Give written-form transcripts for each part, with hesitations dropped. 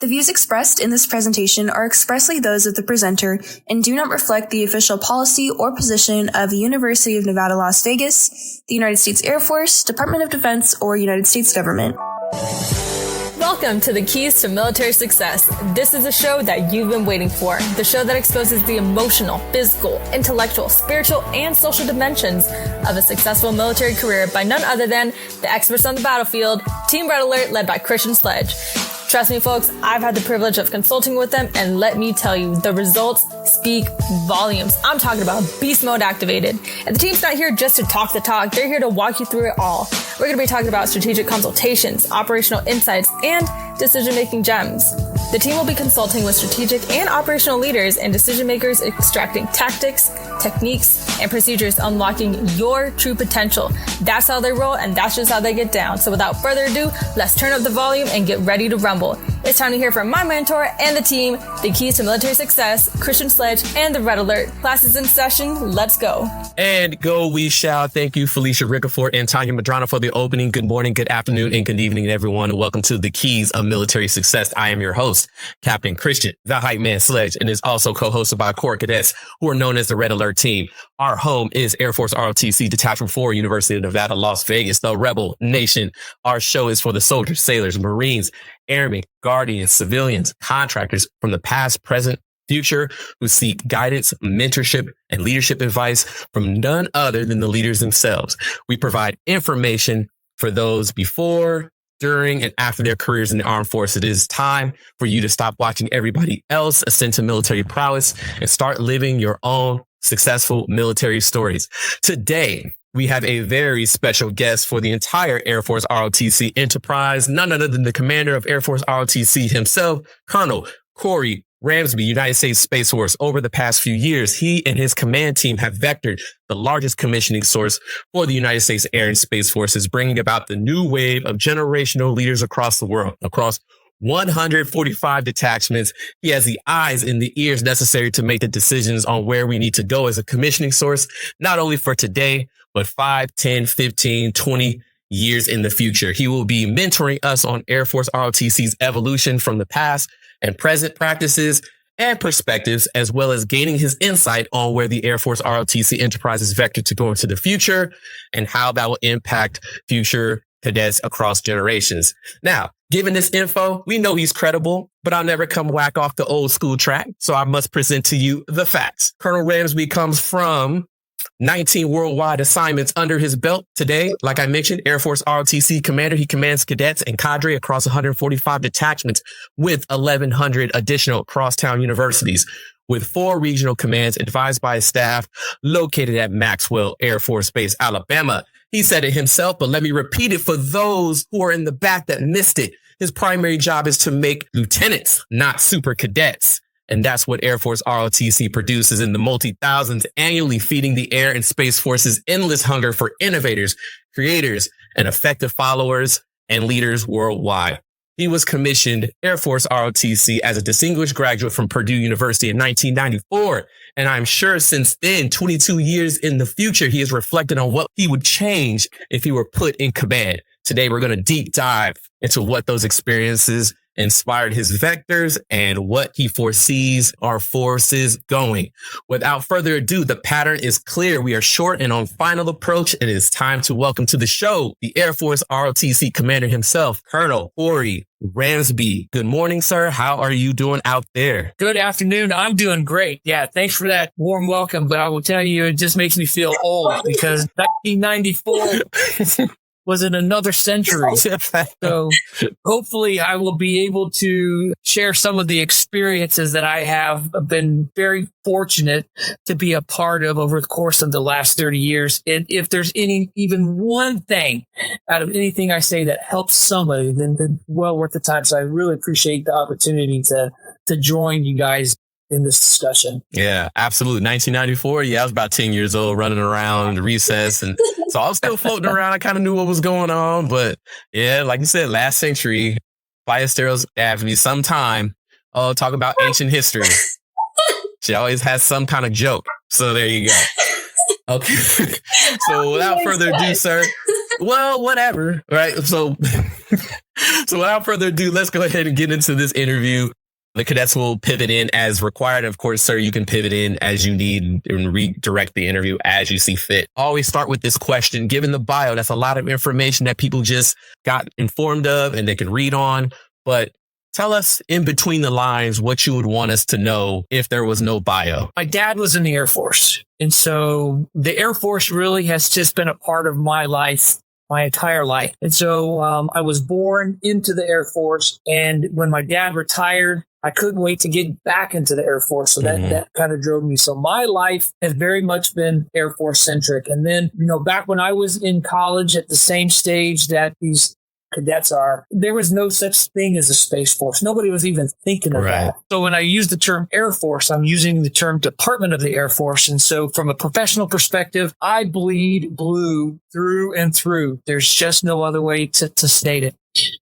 The views expressed in this presentation are expressly those of the presenter and do not reflect the official policy or position of the University of Nevada, Las Vegas, the United States Air Force, Department of Defense, or United States government. Welcome to the Keys to Military Success. This is a show that you've been waiting for. The show that exposes the emotional, physical, intellectual, spiritual, and social dimensions of a successful military career by none other than the experts on the battlefield, Team Red Alert, led by Christian Sledge. Trust me, folks, I've had the privilege of consulting with them, and let me tell you, the results speak volumes. I'm talking about beast mode activated. And the team's not here just to talk the talk. They're here to walk you through it all. We're going to be talking about strategic consultations, operational insights, and decision-making gems. The team will be consulting with strategic and operational leaders and decision makers, extracting tactics, techniques, and procedures, unlocking your true potential. That's how they roll, and that's just how they get down. So without further ado, let's turn up the volume and get ready to rumble. It's time to hear from my mentor and the team, the Keys to Military Success, Christian Sledge, and the Red Alert. Class is in session. Let's go. And go we shall. Thank you, Felicia Ricafort and Tanya Madrano, for the opening. Good morning, good afternoon, and good evening, everyone. Welcome to the Keys of Military Success. I am your host, Captain Christian, the Hype Man Sledge, and is also co-hosted by core cadets who are known as the Red Alert team. Our home is Air Force ROTC Detachment 4, University of Nevada, Las Vegas, the Rebel Nation. Our show is for the soldiers, sailors, Marines, airmen, guardians, civilians, contractors from the past, present, future who seek guidance, mentorship, and leadership advice from none other than the leaders themselves. We provide information for those before, during, and after their careers in the armed forces. It is time for you to stop watching everybody else ascend to military prowess and start living your own successful military stories. Today, we have a very special guest for the entire Air Force ROTC enterprise, none other than the commander of Air Force ROTC himself, Colonel Corey Ramsby, United States Space Force. Over the past few years, he and his command team have vectored the largest commissioning source for the United States Air and Space Forces, bringing about the new wave of generational leaders across the world. Across 145 detachments, he has the eyes and the ears necessary to make the decisions on where we need to go as a commissioning source, not only for today, but 5, 10, 15, 20 years in the future. He will be mentoring us on Air Force ROTC's evolution from the past and present practices and perspectives, as well as gaining his insight on where the Air Force ROTC enterprise is vectored to go into the future and how that will impact future cadets across generations. Now, given this info, we know he's credible, but I'll never come whack off the old school track. So I must present to you the facts. Colonel Ramsby comes from 19 worldwide assignments under his belt. Today, like I mentioned, Air Force ROTC Commander. He commands cadets and cadre across 145 detachments with 1,100 additional crosstown universities, with 4 regional commands advised by his staff located at Maxwell Air Force Base, Alabama. He said it himself, but let me repeat it for those who are in the back that missed it. His primary job is to make lieutenants, not super cadets. And that's what Air Force ROTC produces in the multi-thousands annually, feeding the Air and Space Force's endless hunger for innovators, creators, and effective followers and leaders worldwide. He was commissioned Air Force ROTC as a distinguished graduate from Purdue University in 1994. And I'm sure since then, 22 years in the future, he has reflected on what he would change if he were put in command. Today, we're going to deep dive into what those experiences inspired his vectors and what he foresees our forces going. Without further ado, the pattern is clear. We are short and on final approach. It is time to welcome to the show the Air Force ROTC Commander himself, Colonel Corey Ramsby. Good morning, sir. How are you doing out there? Good afternoon. I'm doing great. Yeah, thanks for that warm welcome. But I will tell you, it just makes me feel old because 1994 was in another century. So hopefully I will be able to share some of the experiences that I have been very fortunate to be a part of over the course of the last 30 years. And if there's even one thing out of anything I say that helps somebody, then well worth the time. So I really appreciate the opportunity to join you guys in this discussion. Yeah, absolutely. 1994. Yeah, I was about 10 years old running around the recess. And so I was still floating around. I kind of knew what was going on. But yeah, like you said, last century, Ballesteros asked me sometime, talk about ancient history. She always has some kind of joke. So there you go. Okay. So without further ado, sir, well, whatever. Right. So So without further ado, let's go ahead and get into this interview. The cadets will pivot in as required. Of course, sir, you can pivot in as you need and redirect the interview as you see fit. Always start with this question. Given the bio, that's a lot of information that people just got informed of and they can read on. But tell us in between the lines what you would want us to know if there was no bio. My dad was in the Air Force. And so the Air Force really has just been a part of my life, my entire life. And so I was born into the Air Force. And when my dad retired, I couldn't wait to get back into the Air Force. So that kind of drove me. So my life has very much been Air Force centric. And then, back when I was in college at the same stage that these cadets are, there was no such thing as a Space Force. Nobody was even thinking of that. So when I use the term Air Force, I'm using the term Department of the Air Force. And so from a professional perspective, I bleed blue through and through. There's just no other way to state it.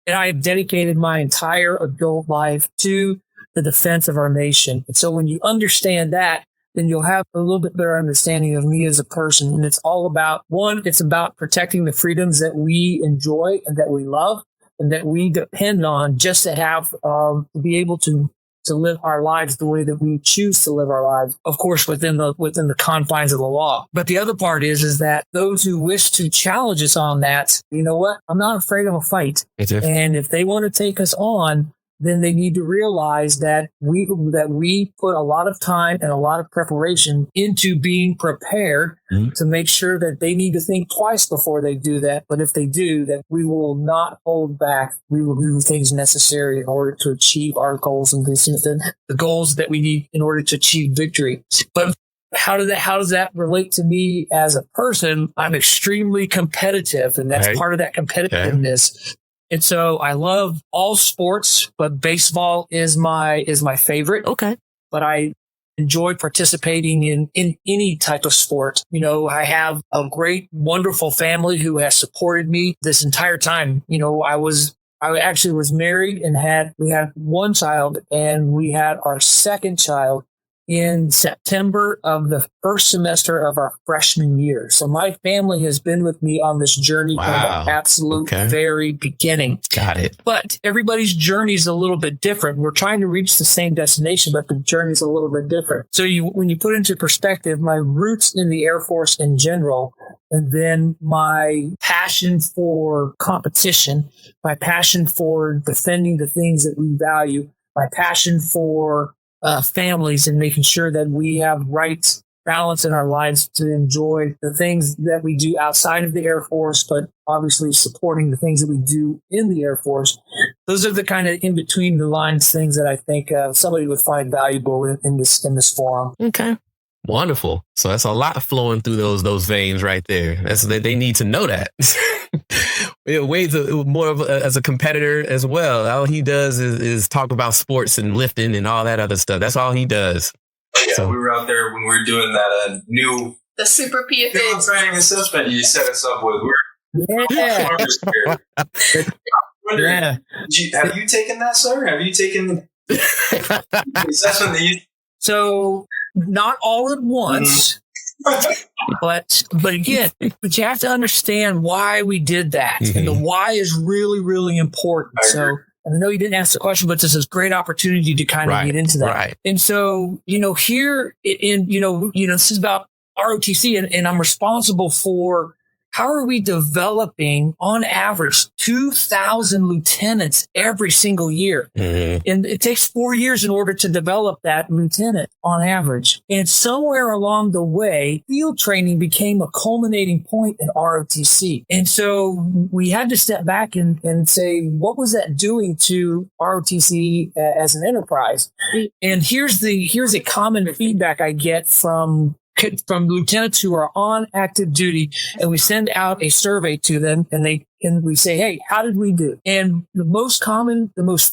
And I have dedicated my entire adult life to the defense of our nation. And so when you understand that, then you'll have a little bit better understanding of me as a person. And it's all about, one, it's about protecting the freedoms that we enjoy and that we love and that we depend on just to have, to be able to live our lives the way that we choose to live our lives, of course, within the confines of the law. But the other part is that those who wish to challenge us on that, you know what? I'm not afraid of a fight. And if they want to take us on, then they need to realize that we put a lot of time and a lot of preparation into being prepared to make sure that they need to think twice before they do that. But if they do, that we will not hold back. We will do things necessary in order to achieve our goals and the goals that we need in order to achieve victory. But how does that relate to me as a person? I'm extremely competitive, and that's part of that competitiveness. And so I love all sports, but baseball is my favorite. Okay. But I enjoy participating in any type of sport. I have a great, wonderful family who has supported me this entire time. I actually was married and we had one child, and we had our second child in September of the first semester of our freshman year. So my family has been with me on this journey from the absolute very beginning. Got it. But everybody's journey is a little bit different. We're trying to reach the same destination, but the journey is a little bit different. So when you put into perspective my roots in the Air Force in general, and then my passion for competition, my passion for defending the things that we value, my passion for families and making sure that we have right balance in our lives to enjoy the things that we do outside of the Air Force, but obviously supporting the things that we do in the Air Force. Those are the kind of in between the lines things that I think somebody would find valuable in this forum. Okay. Wonderful. So that's a lot flowing through those veins right there. They need to know that. Wade's more of as a competitor as well. All he does is talk about sports and lifting and all that other stuff. That's all he does. Yeah, we were out there when we were doing that the Super PFA field training assessment you set us up with. Have you taken that, sir? Have you taken the assessment that you? So not all at once. But again, you have to understand why we did that. And the why is really, really important. So I know you didn't ask the question, but this is a great opportunity to kind of get into that. Right. And so, here this is about ROTC and I'm responsible for how are we developing on average 2,000 lieutenants every single year? And it takes 4 years in order to develop that lieutenant on average. And somewhere along the way, field training became a culminating point in ROTC. And so we had to step back and say, what was that doing to ROTC as an enterprise? And here's a common feedback I get from lieutenants who are on active duty, and we send out a survey to them and we say, hey, how did we do? And the most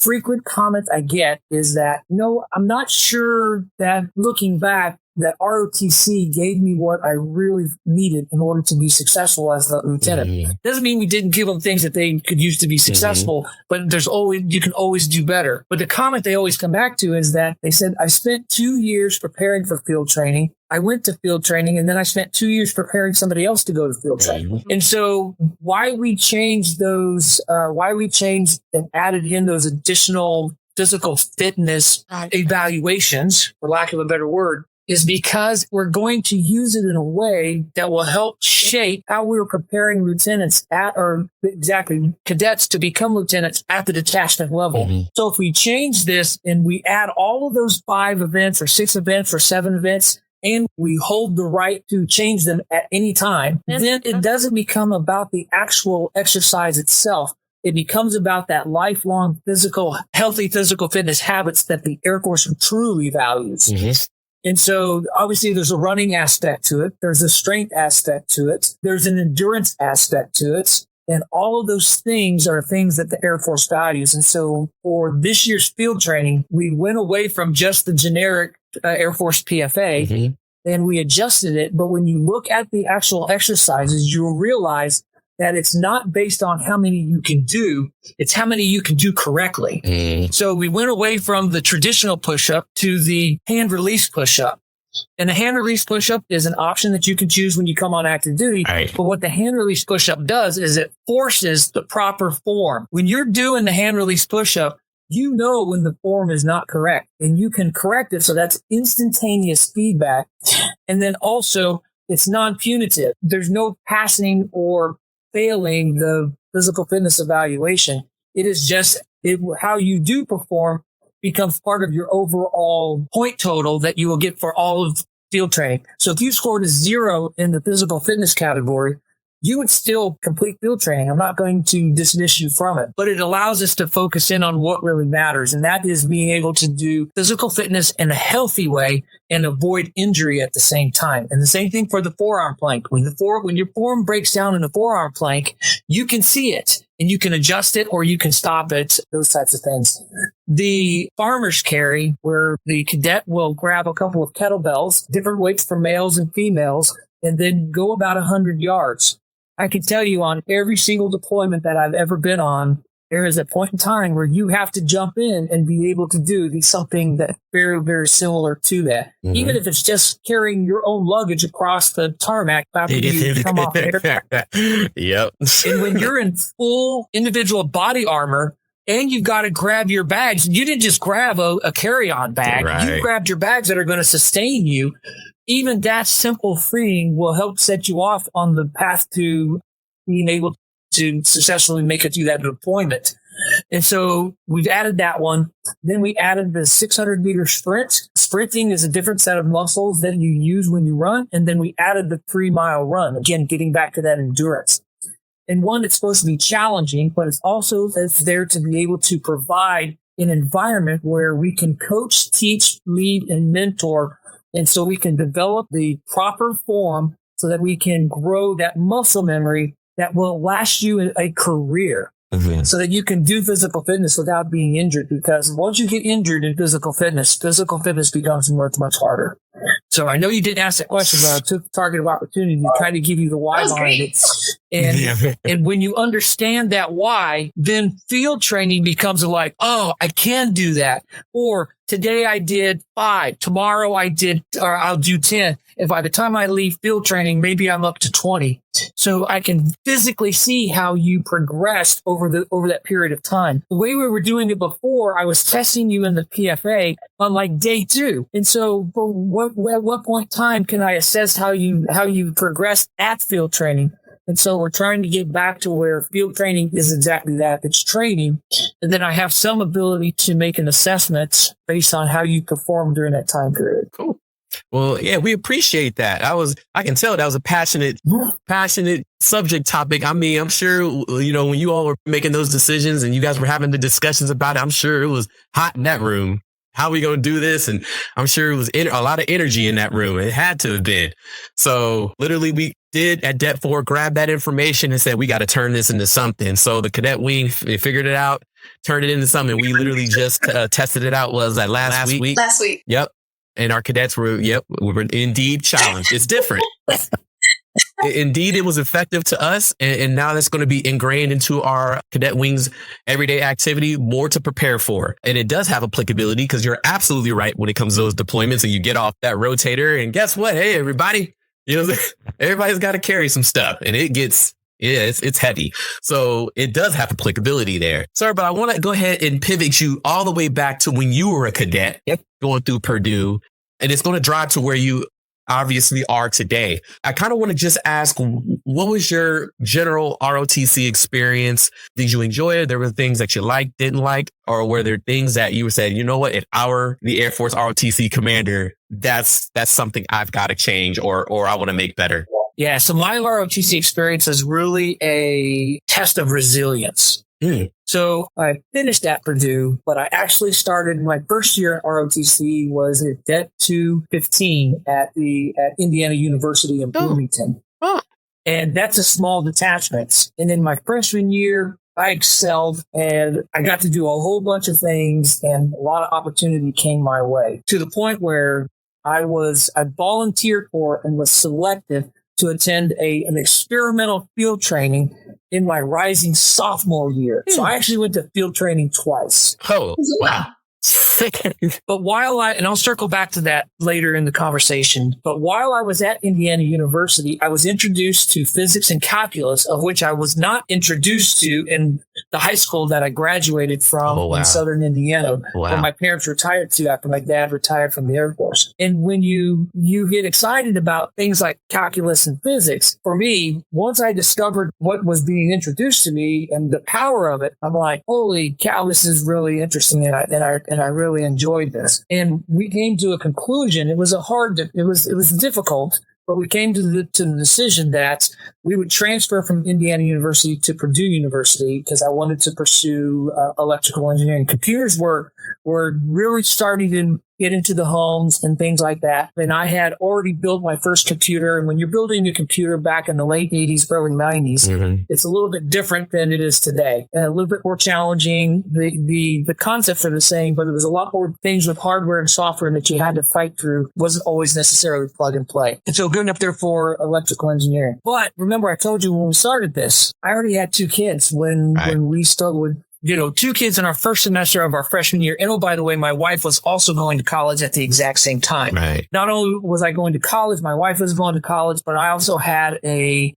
frequent comment I get is that, I'm not sure that looking back, that ROTC gave me what I really needed in order to be successful as a lieutenant. Doesn't mean we didn't give them things that they could use to be successful, but you can always do better. But the comment they always come back to is that they said, I spent 2 years preparing for field training. I went to field training, and then I spent 2 years preparing somebody else to go to field training. And so why we chose changed those, and added in those additional physical fitness evaluations, for lack of a better word, is because we're going to use it in a way that will help shape how we're preparing cadets to become lieutenants at the detachment level. Mm-hmm. So if we change this and we add all of those 5 events or 6 events or 7 events, and we hold the right to change them at any time, then it doesn't become about the actual exercise itself. It becomes about that lifelong healthy physical fitness habits that the Air Force truly values. Mm-hmm. And so obviously there's a running aspect to it. There's a strength aspect to it. There's an endurance aspect to it. And all of those things are things that the Air Force values. And so for this year's field training, we went away from just the generic Air Force PFA, mm-hmm. and we adjusted it. But when you look at the actual exercises, you'll realize that it's not based on how many you can do, it's how many you can do correctly. Mm. So we went away from the traditional push-up to the hand release push-up. And the hand release push-up is an option that you can choose when you come on active duty. Right. But what the hand release push-up does is it forces the proper form. When you're doing the hand release push-up, you know when the form is not correct, and you can correct it. So that's instantaneous feedback. And then also it's non-punitive. There's no passing or failing the physical fitness evaluation. It is just how you do perform becomes part of your overall point total that you will get for all of field training. So if you scored a 0 in the physical fitness category, you would still complete field training. I'm not going to dismiss you from it, but it allows us to focus in on what really matters. And that is being able to do physical fitness in a healthy way and avoid injury at the same time. And the same thing for the forearm plank. When your form breaks down in the forearm plank, you can see it and you can adjust it or you can stop it, those types of things. The farmer's carry, where the cadet will grab a couple of kettlebells, different weights for males and females, and then go about 100 yards. I can tell you on every single deployment that I've ever been on, there is a point in time where you have to jump in and be able to do something that's very, very similar to that. Mm-hmm. Even if it's just carrying your own luggage across the tarmac after you come off there. Yep. And when you're in full individual body armor and you've got to grab your bags, you didn't just grab a carry-on bag. Right. You grabbed your bags that are going to sustain you. Even that simple thing will help set you off on the path to being able to successfully make it through that deployment. And so we've added that one. Then we added the 600-meter sprint. Sprinting is a different set of muscles that you use when you run. And then we added the 3-mile run, again, getting back to that endurance. And one that's supposed to be challenging, but it's there to be able to provide an environment where we can coach, teach, lead, and mentor. And so we can develop the proper form so that we can grow that muscle memory that will last you a career. Mm-hmm. So that you can do physical fitness without being injured. Because once you get injured in physical fitness becomes much, much harder. So I know you didn't ask that question, but I took the target of opportunity to try to give you the why behind it. And when you understand that why, then field training becomes like, oh, I can do that. Or today I did 5, tomorrow I'll do 10. And by the time I leave field training, maybe I'm up to 20. So I can physically see how you progressed over that period of time. The way we were doing it before, I was testing you in the PFA on like day 2. And so at what point in time can I assess how you progressed at field training? And so we're trying to get back to where field training is exactly that. It's training. And then I have some ability to make an assessment based on how you perform during that time period. Cool. Well, yeah, we appreciate that. I can tell that was a passionate subject topic. I mean, I'm sure, when you all were making those decisions and you guys were having the discussions about it, I'm sure it was hot in that room. How are we going to do this? And I'm sure it was a lot of energy in that room. It had to have been. So literally we did at Det 4 grab that information and said, we got to turn this into something. So the cadet wing figured it out, turned it into something. We literally just tested it out. Was that last week? Last week. Yep. And our cadets were indeed challenged. It's different. Indeed, it was effective to us. And now that's going to be ingrained into our cadet wings everyday activity, more to prepare for. And it does have applicability because you're absolutely right when it comes to those deployments and you get off that rotator. And guess what? Hey, everybody, everybody's got to carry some stuff and it gets Yeah, it's heavy. So it does have applicability there. Sir, but I want to go ahead and pivot you all the way back to when you were a cadet going through Purdue. And it's going to drive to where you obviously are today. I kind of want to just ask, what was your general ROTC experience? Did you enjoy it? There were things that you liked, didn't like, or were there things that you said, you know what, if I were the Air Force ROTC commander, that's something I've got to change or I want to make better? Yeah, so my ROTC experience is really a test of resilience. So I finished at Purdue, but I actually started my first year at ROTC was a Det 215 at Indiana University in Bloomington. And that's a small detachment. And in my freshman year, I excelled and I got to do a whole bunch of things and a lot of opportunity came my way to the point where I volunteered for and was selected to attend an experimental field training in my rising sophomore year. So I actually went to field training twice. Oh, wow. But and I'll circle back to that later in the conversation, but while I was at Indiana University, I was introduced to physics and calculus, of which I was not introduced to in the high school that I graduated from in Southern Indiana, where my parents retired to after my dad retired from the Air Force. And when you get excited about things like calculus and physics, for me, once I discovered what was being introduced to me and the power of it, I'm like, holy cow, this is really interesting. And I really enjoyed this. And we came to a conclusion. It was difficult, but we came to the decision that we would transfer from Indiana University to Purdue University because I wanted to pursue electrical engineering. Computers were really starting to get into the homes and things like that. And I had already built my first computer. And when you're building a computer back in the late 80s, early 90s, it's a little bit different than it is today. And a little bit more challenging. The concepts are the same, but there was a lot more things with hardware and software that you had to fight through. Wasn't always necessarily plug and play. And so good enough there for electrical engineering. But remember, I told you when we started this, I already had 2 kids when we started with 2 kids in our first semester of our freshman year. And oh, by the way, my wife was also going to college at the exact same time. Right. Not only was I going to college, my wife was going to college, but I also had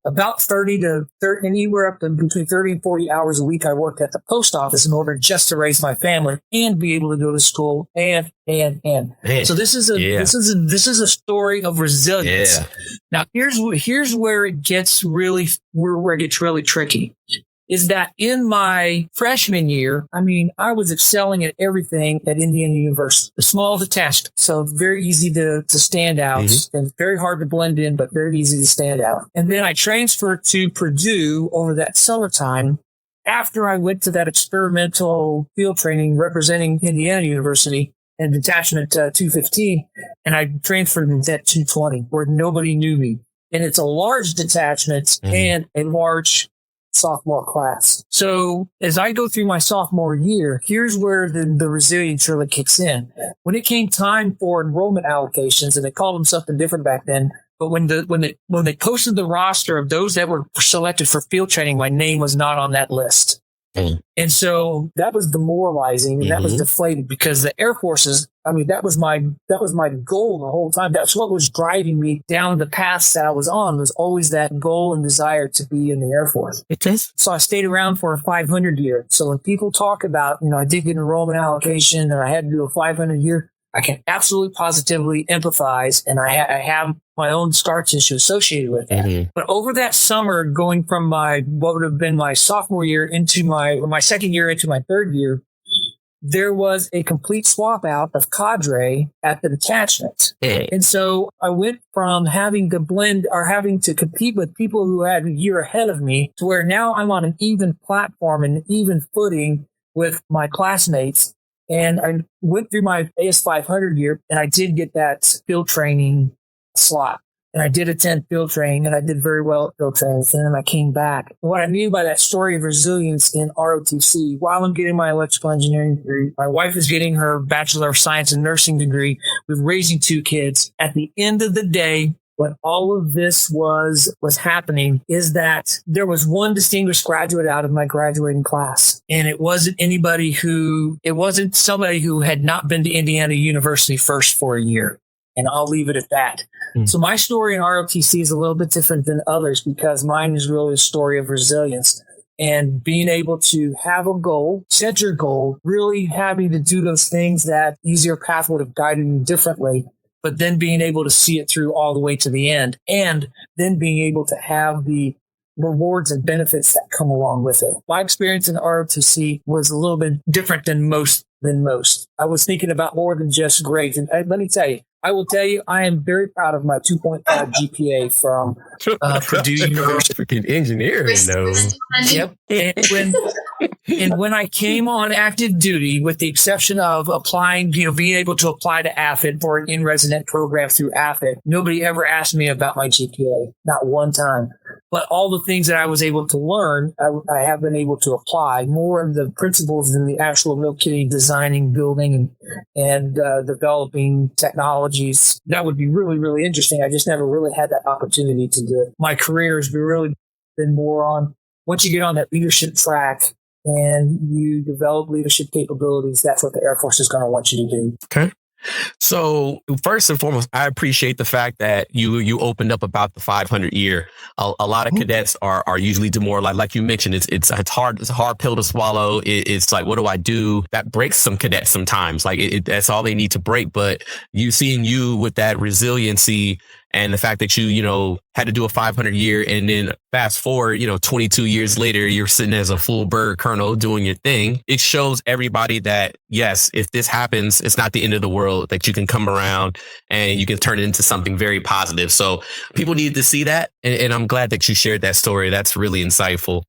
about 30 to 30, anywhere up to between 30 and 40 hours a week. I worked at the post office in order just to raise my family and be able to go to school and. So this is a story of resilience. Yeah. Now here's where it gets really tricky. Is that in my freshman year, I was excelling at everything at Indiana University. A small detachment, so very easy to stand out and very hard to blend in, but very easy to stand out. And then I transferred to Purdue over that summertime after I went to that experimental field training representing Indiana University and detachment 215, and I transferred to that 220 where nobody knew me. And it's a large detachment and a large sophomore class. So as I go through my sophomore year, here's where the resilience really kicks in. When it came time for enrollment allocations, and they called them something different back then, but when they posted the roster of those that were selected for field training, my name was not on that list. And so that was demoralizing and that was deflating because the Air Forces, that was my goal the whole time. That's what was driving me down the path that I was on, was always that goal and desire to be in the Air Force. It is. So I stayed around for a 500 year. So when people talk about, I did get an enrollment allocation or I had to do a 500 year, I can absolutely positively empathize, and I have my own scar tissue associated with that. But over that summer, going from what would have been my sophomore year into my second year into my third year, there was a complete swap out of cadre at the detachment. And so I went from having to blend or having to compete with people who had a year ahead of me to where now I'm on an even platform and even footing with my classmates. And I went through my AS500 year, and I did get that field training slot. And I did attend field training, and I did very well at field training. And then I came back. What I mean by that story of resilience in ROTC, while I'm getting my electrical engineering degree, my wife is getting her Bachelor of Science in Nursing degree. We're raising 2 kids. At the end of the day, when all of this was happening is that there was one distinguished graduate out of my graduating class. And it wasn't somebody who had not been to Indiana University first for a year. And I'll leave it at that. So my story in ROTC is a little bit different than others because mine is really a story of resilience and being able to have a goal, set your goal, really having to do those things that easier path would have guided you differently, but then being able to see it through all the way to the end and then being able to have the rewards and benefits that come along with it. My experience in ROTC was a little bit different than most. I was thinking about more than just grades. And let me tell you, I will tell you, I am very proud of my 2.5 GPA from Purdue University. Freaking engineering, though. Yep. And when I came on active duty, with the exception of applying, being able to apply to AFID for an in-resident program through AFID, nobody ever asked me about my GPA, not one time. But all the things that I was able to learn, I have been able to apply more of the principles than the actual real kitty designing, building, and developing technologies. That would be really, really interesting. I just never really had that opportunity to do it. My career has really been more on, once you get on that leadership track and you develop leadership capabilities, that's what the Air Force is going to want you to do. Okay. So first and foremost, I appreciate the fact that you opened up about the 500 year. A lot of cadets are usually demoralized. Like you mentioned, it's a hard pill to swallow. It's like, what do I do? That breaks some cadets sometimes. Like that's all they need to break. But seeing you with that resiliency and the fact that you had to do a 500 year and then fast forward, 22 years later, you're sitting as a full bird colonel doing your thing. It shows everybody that, yes, if this happens, it's not the end of the world, that you can come around and you can turn it into something very positive. So people need to see that. And I'm glad that you shared that story. That's really insightful.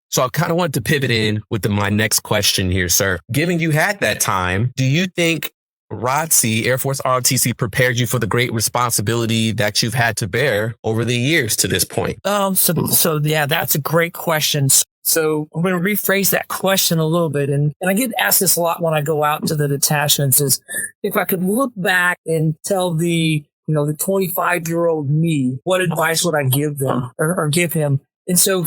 So I kind of wanted to pivot in with my next question here, sir. Given you had that time, do you think ROTC, Air Force ROTC, prepared you for the great responsibility that you've had to bear over the years to this point? So yeah, that's a great question. So I'm going to rephrase that question a little bit. And I get asked this a lot when I go out to the detachments is if I could look back and tell the 25-year-old me, what advice would I give them or give him? And so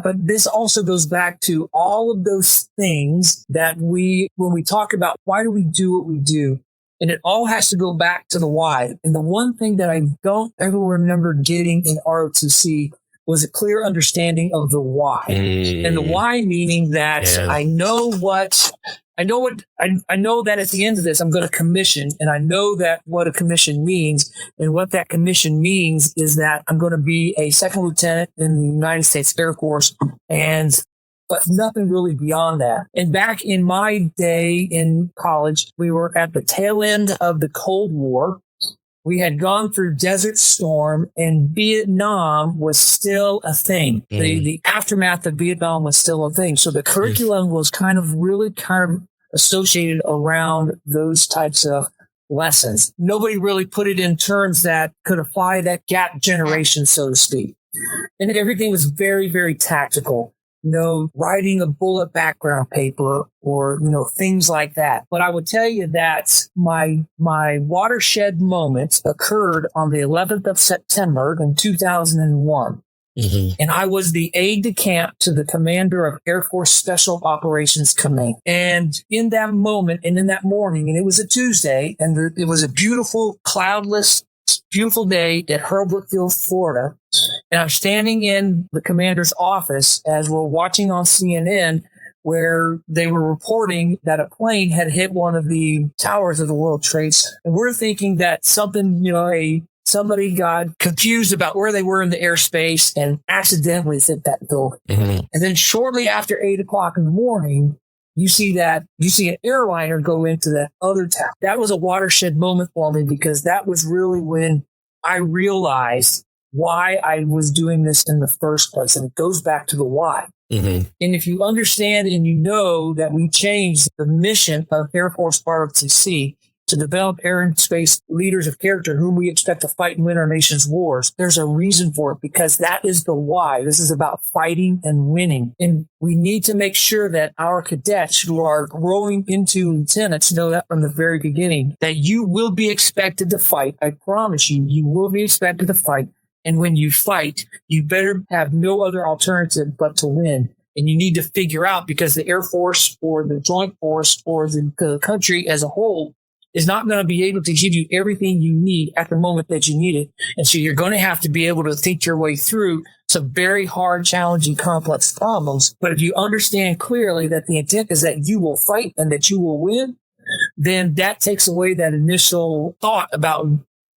but this also goes back to all of those things that when we talk about why do we do what we do, and it all has to go back to the why. And the one thing that I don't ever remember getting in ROTC was a clear understanding of the why. And the why meaning that I know that at the end of this, I'm going to commission, and I know that what a commission means. And what that commission means is that I'm going to be a second lieutenant in the United States Air Force, but nothing really beyond that. And back in my day in college, we were at the tail end of the Cold War. We had gone through Desert Storm, and Vietnam was still a thing. The aftermath of Vietnam was still a thing. So the curriculum was kind of associated around those types of lessons. Nobody really put it in terms that could apply that gap generation, so to speak. And everything was very, very tactical. Writing a bullet background paper or, things like that. But I would tell you that my watershed moment occurred on the 11th of September in 2001. And I was the aide-de-camp to the commander of Air Force Special Operations Command. And in that moment and in that morning, and it was a Tuesday, and it was a beautiful, cloudless, beautiful day at Hurlburt Field, Florida. And I'm standing in the commander's office as we're watching on CNN where they were reporting that a plane had hit one of the towers of the World Trade Center. And we're thinking that somebody got confused about where they were in the airspace and accidentally hit that building. And then shortly after 8 o'clock in the morning, you see an airliner go into that other tower. That was a watershed moment for me because that was really when I realized why I was doing this in the first place. And it goes back to the why. And if you understand and you know that we changed the mission of Air Force ROTC to develop air and space leaders of character whom we expect to fight and win our nation's wars, there's a reason for it because that is the why. This is about fighting and winning. And we need to make sure that our cadets who are growing into lieutenants know that from the very beginning, that you will be expected to fight. I promise you, you will be expected to fight. And when you fight, you better have no other alternative but to win. And you need to figure out, because the Air Force or the Joint Force or the country as a whole is not going to be able to give you everything you need at the moment that you need it. And so you're going to have to be able to think your way through some very hard, challenging, complex problems. But if you understand clearly that the intent is that you will fight and that you will win, then that takes away that initial thought about,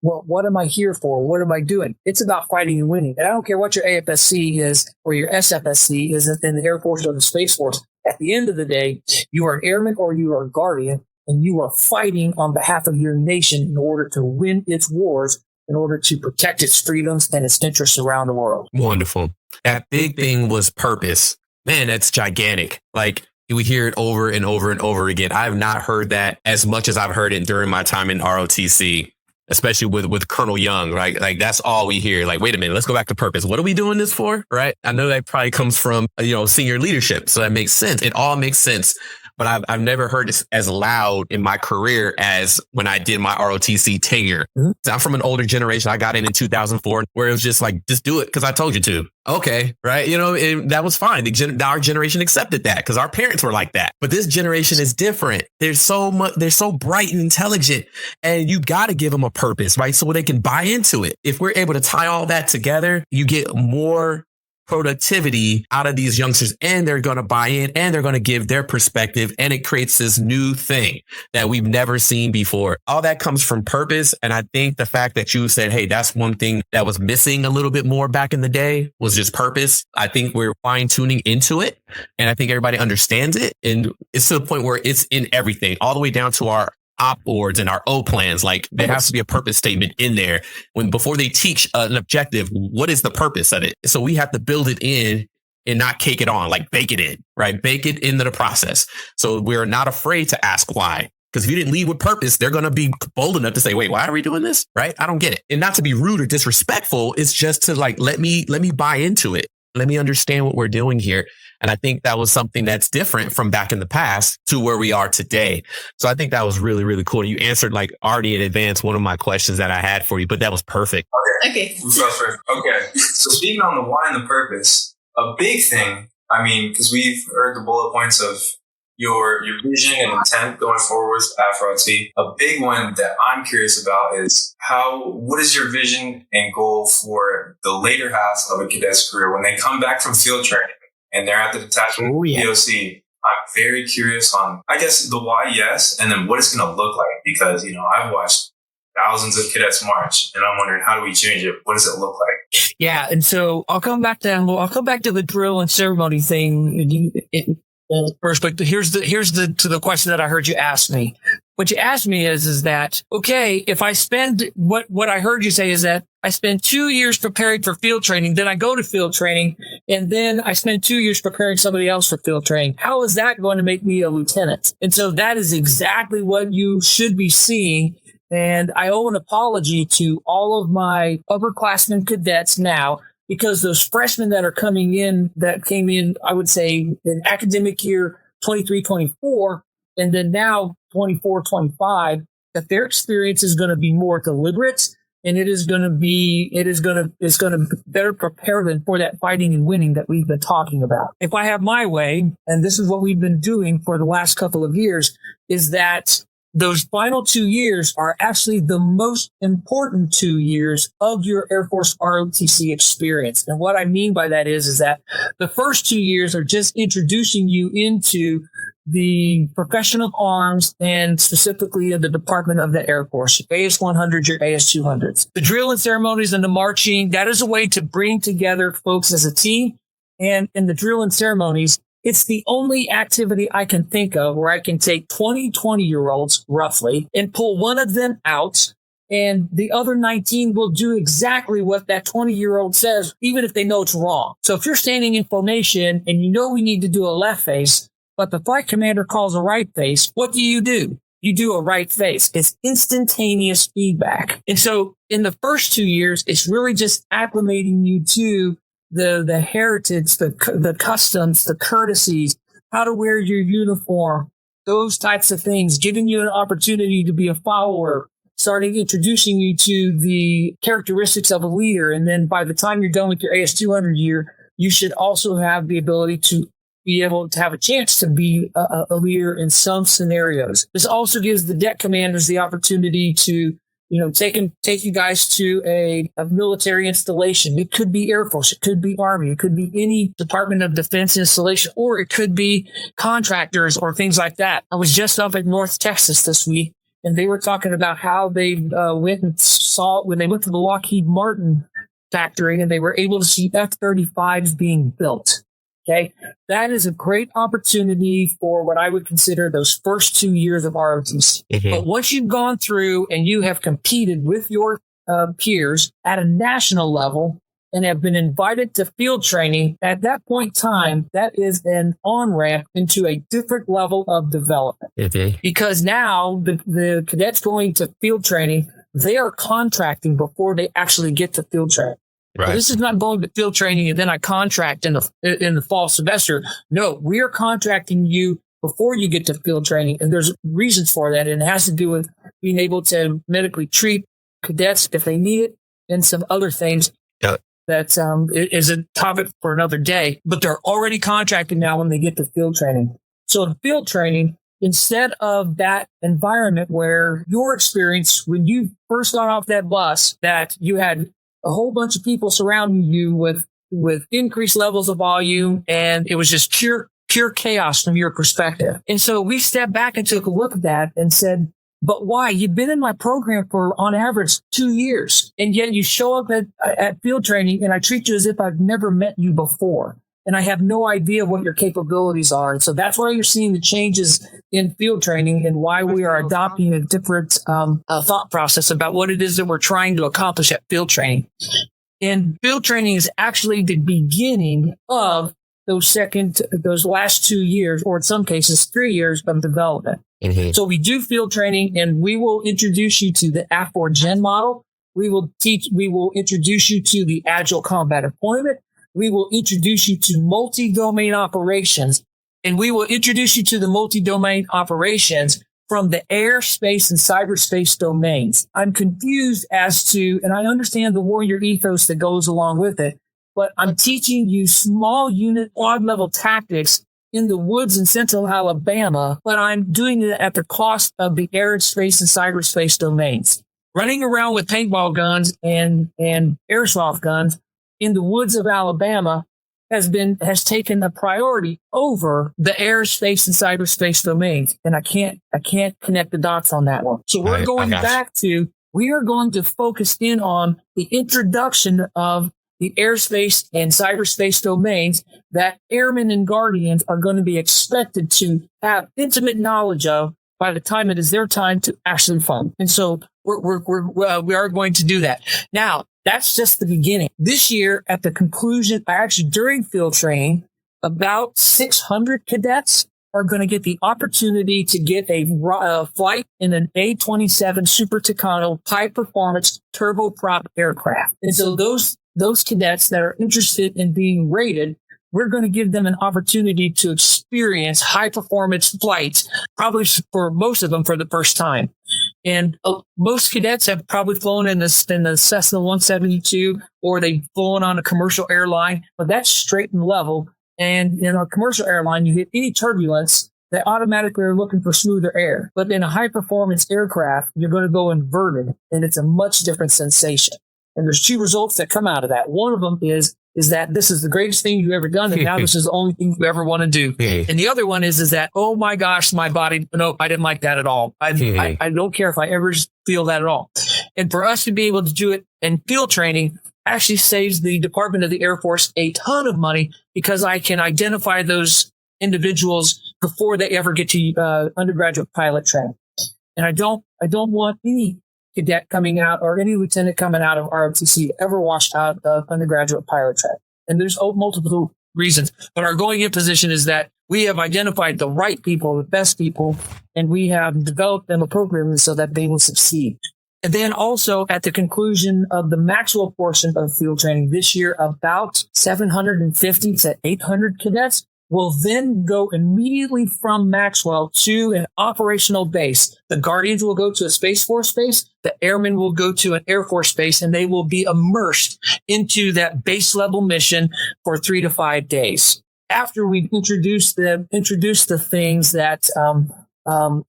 well, what am I here for? What am I doing? It's about fighting and winning. And I don't care what your AFSC is or your SFSC is in the Air Force or the Space Force. At the end of the day, you are an airman or you are a guardian, and you are fighting on behalf of your nation in order to win its wars, in order to protect its freedoms and its interests around the world. Wonderful. That big thing was purpose. Man, that's gigantic. Like, we hear it over and over and over again. I have not heard that as much as I've heard it during my time in ROTC, especially with Colonel Young, right? Like, that's all we hear. Like, wait a minute, let's go back to purpose. What are we doing this for? Right? I know that probably comes from, senior leadership. So that makes sense. It all makes sense. But I've never heard it as loud in my career as when I did my ROTC tenure. Mm-hmm. So I'm from an older generation. I got in 2004, where it was just like, just do it because I told you to. Okay, right? That was fine. Our generation accepted that because our parents were like that. But this generation is different. They're so bright and intelligent, and you got to give them a purpose, right? So they can buy into it. If we're able to tie all that together, you get more productivity out of these youngsters, and they're going to buy in, and they're going to give their perspective, and it creates this new thing that we've never seen before. All that comes from purpose. And I think the fact that you said, hey, that's one thing that was missing a little bit more back in the day was just purpose. I think we're fine tuning into it, and I think everybody understands it. And it's to the point where it's in everything, all the way down to our op boards and our O plans. Like, there has to be a purpose statement in there before they teach an objective. What is the purpose of it? So we have to build it in and not cake it on, like bake it in, right? Bake it into the process. So we're not afraid to ask why. Because if you didn't lead with purpose, they're going to be bold enough to say, wait, why are we doing this? Right? I don't get it. And not to be rude or disrespectful. It's just to like, let me buy into it. Let me understand what we're doing here. And I think that was something that's different from back in the past to where we are today. So I think that was really, really cool. You answered like already in advance one of my questions that I had for you, but that was perfect. Okay. Okay. So speaking on the why and the purpose, a big thing, because we've heard the bullet points of your vision and intent going forward with AFROTC. A big one that I'm curious about is what is your vision and goal for the later half of a cadet's career when they come back from field training and they're at the detachment POC? I'm very curious on, I guess, the why, yes, and then what it's going to look like, because, I've watched thousands of cadets march, and I'm wondering, how do we change it? What does it look like? Yeah, and so I'll come back to the drill and ceremony thing first, but here's the question that I heard you ask me. What you asked me is that, okay, if I spend what I heard you say is that I spend 2 years preparing for field training, then I go to field training, and then I spend 2 years preparing somebody else for field training. How is that going to make me a lieutenant? And so that is exactly what you should be seeing. And I owe an apology to all of my upperclassmen cadets now, because those freshmen that came in, I would say in academic year 23, 24, and then now 24, 25, that their experience is going to be more deliberate, and it's going to better prepare them for that fighting and winning that we've been talking about. If I have my way, and this is what we've been doing for the last couple of years, is that those final 2 years are actually the most important 2 years of your Air Force ROTC experience. And what I mean by that is that the first 2 years are just introducing you into the profession of arms, and specifically the Department of the Air Force, your AS-100, your AS-200s. The drill and ceremonies and the marching, that is a way to bring together folks as a team. And in the drill and ceremonies, it's the only activity I can think of where I can take 20-year-olds roughly and pull one of them out, and the other 19 will do exactly what that 20-year-old says, even if they know it's wrong. So if you're standing in formation and you know we need to do a left face, but the flight commander calls a right face, what do? You do a right face. It's instantaneous feedback. And so in the first 2 years, it's really just acclimating you to the heritage, the customs, the courtesies, how to wear your uniform, those types of things, giving you an opportunity to be a follower, starting introducing you to the characteristics of a leader. And then by the time you're done with your AS-200 year, you should also have the ability to be able to have a chance to be a leader in some scenarios. This also gives the deck commanders the opportunity to, take you guys to a military installation. It could be Air Force, it could be Army, it could be any Department of Defense installation, or it could be contractors or things like that. I was just up in North Texas this week, and they were talking about how they went and saw when they went to the Lockheed Martin factory, and they were able to see F-35s being built. Okay, that is a great opportunity for what I would consider those first 2 years of ROTC. Mm-hmm. But once you've gone through and you have competed with your peers at a national level and have been invited to field training, at that point in time, that is an on-ramp into a different level of development. Mm-hmm. Because now the cadets going to field training, they are contracting before they actually get to field training. Right. So this is not going to field training and then I contract in the fall semester. No, we are contracting you before you get to field training. And there's reasons for that. And it has to do with being able to medically treat cadets if they need it and some other things. Yep. That is a topic for another day. But they're already contracted now when they get to field training. So in field training, instead of that environment where your experience when you first got off that bus, that you had a whole bunch of people surrounding you with increased levels of volume, and it was just pure chaos from your perspective. And so we stepped back and took a look at that and said, but why? You've been in my program for, on average, 2 years, and yet you show up at field training, and I treat you as if I've never met you before. And I have no idea what your capabilities are. And so that's why you're seeing the changes in field training and why we are adopting a different thought process about what it is that we're trying to accomplish at field training. And field training is actually the beginning of those last 2 years, or in some cases, 3 years of development. Mm-hmm. So we do field training, and we will introduce you to the AFROTC model. We will introduce you to the Agile Combat Deployment. We will introduce you to multi-domain operations, and we will introduce you to the multi-domain operations from the air, space, and cyberspace domains. I'm confused as to, and I understand the warrior ethos that goes along with it, but I'm teaching you small unit, odd-level tactics in the woods in central Alabama, but I'm doing it at the cost of the air, space, and cyberspace domains. Running around with paintball guns and airsoft guns in the woods of Alabama has taken a priority over the air, space, and cyberspace domains. And I can't connect the dots on that one. So we are going to focus in on the introduction of the airspace and cyberspace domains that airmen and guardians are going to be expected to have intimate knowledge of by the time it is their time to actually fund. And so we are going to do that. Now, that's just the beginning. This year, at the conclusion, during field training, about 600 cadets are going to get the opportunity to get a flight in an A-27 Super Tucano high-performance turboprop aircraft. And so those cadets that are interested in being rated, we're going to give them an opportunity to experience high-performance flights, probably for most of them for the first time. And most cadets have probably flown in the Cessna 172, or they've flown on a commercial airline, but that's straight and level. And in a commercial airline, you hit any turbulence, they automatically are looking for smoother air. But in a high-performance aircraft, you're going to go inverted, and it's a much different sensation. And there's two results that come out of that. One of them is that this is the greatest thing you've ever done, and now this is the only thing you ever want to do. And the other one is that, oh my gosh, my body, no, I didn't like that at all. I don't care if I ever feel that at all. And for us to be able to do it in field training actually saves the Department of the Air Force a ton of money, because I can identify those individuals before they ever get to undergraduate pilot training. And I don't want any cadet coming out or any lieutenant coming out of ROTC ever washed out of undergraduate pilot training. And there's multiple reasons. But our going in position is that we have identified the right people, the best people, and we have developed them appropriately so that they will succeed. And then also at the conclusion of the Maxwell portion of field training this year, about 750 to 800 cadets will then go immediately from Maxwell to an operational base. The Guardians will go to a Space Force base. The Airmen will go to an Air Force base, and they will be immersed into that base level mission for 3 to 5 days. after we've introduced the things that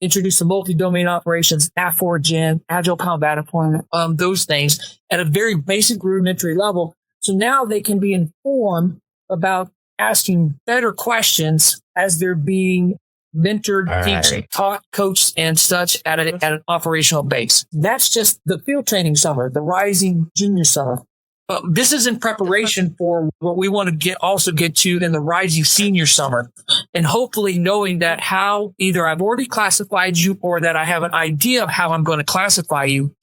introduce the multi-domain operations, AFROTC, agile combat deployment, those things at a very basic rudimentary level. So now they can be informed about asking better questions as they're being mentored, taught, coached, and such at an operational base. That's just the field training summer, the rising junior summer. This is in preparation for what we want to get to in the rising senior summer. And hopefully knowing that how either I've already classified you or that I have an idea of how I'm going to classify you,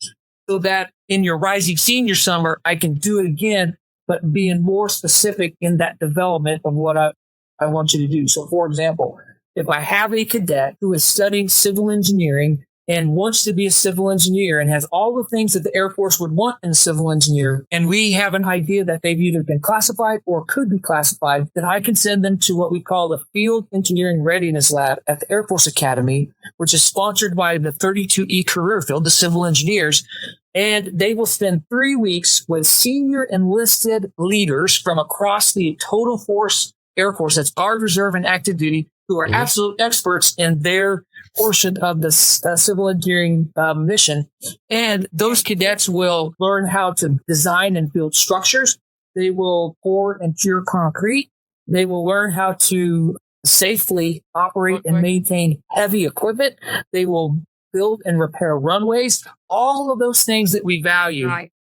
so that in your rising senior summer, I can do it again, but being more specific in that development of what I want you to do. So for example, if I have a cadet who is studying civil engineering and wants to be a civil engineer and has all the things that the Air Force would want in a civil engineer, and we have an idea that they've either been classified or could be classified, then I can send them to what we call the Field Engineering Readiness Lab at the Air Force Academy, which is sponsored by the 32E career field, the civil engineers. And they will spend 3 weeks with senior enlisted leaders from across the total force, Air Force, that's Guard, Reserve, and Active Duty, who are absolute experts in their portion of the civil engineering mission. And those cadets will learn how to design and build structures. They will pour and cure concrete. They will learn how to safely operate and maintain heavy equipment. They will build and repair runways. All of those things that we value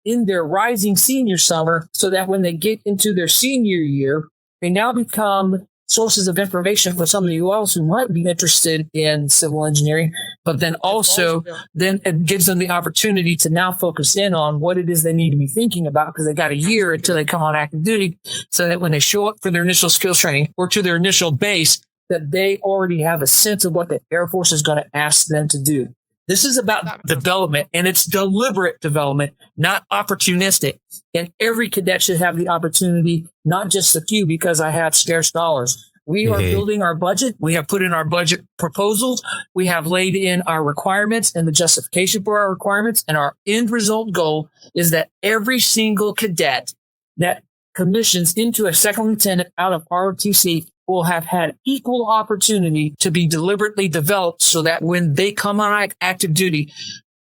in their rising senior summer, so that when they get into their senior year, they now become sources of information for somebody else who might be interested in civil engineering, but then also then it gives them the opportunity to now focus in on what it is they need to be thinking about, because they got a year until they come on active duty, so that when they show up for their initial skills training or to their initial base, that they already have a sense of what the Air Force is going to ask them to do. This is about development, and it's deliberate development, not opportunistic. And every cadet should have the opportunity, not just a few, because I have scarce dollars. We are building our budget. We have put in our budget proposals. We have laid in our requirements and the justification for our requirements. And our end result goal is that every single cadet that commissions into a second lieutenant out of ROTC will have had equal opportunity to be deliberately developed, so that when they come on active duty,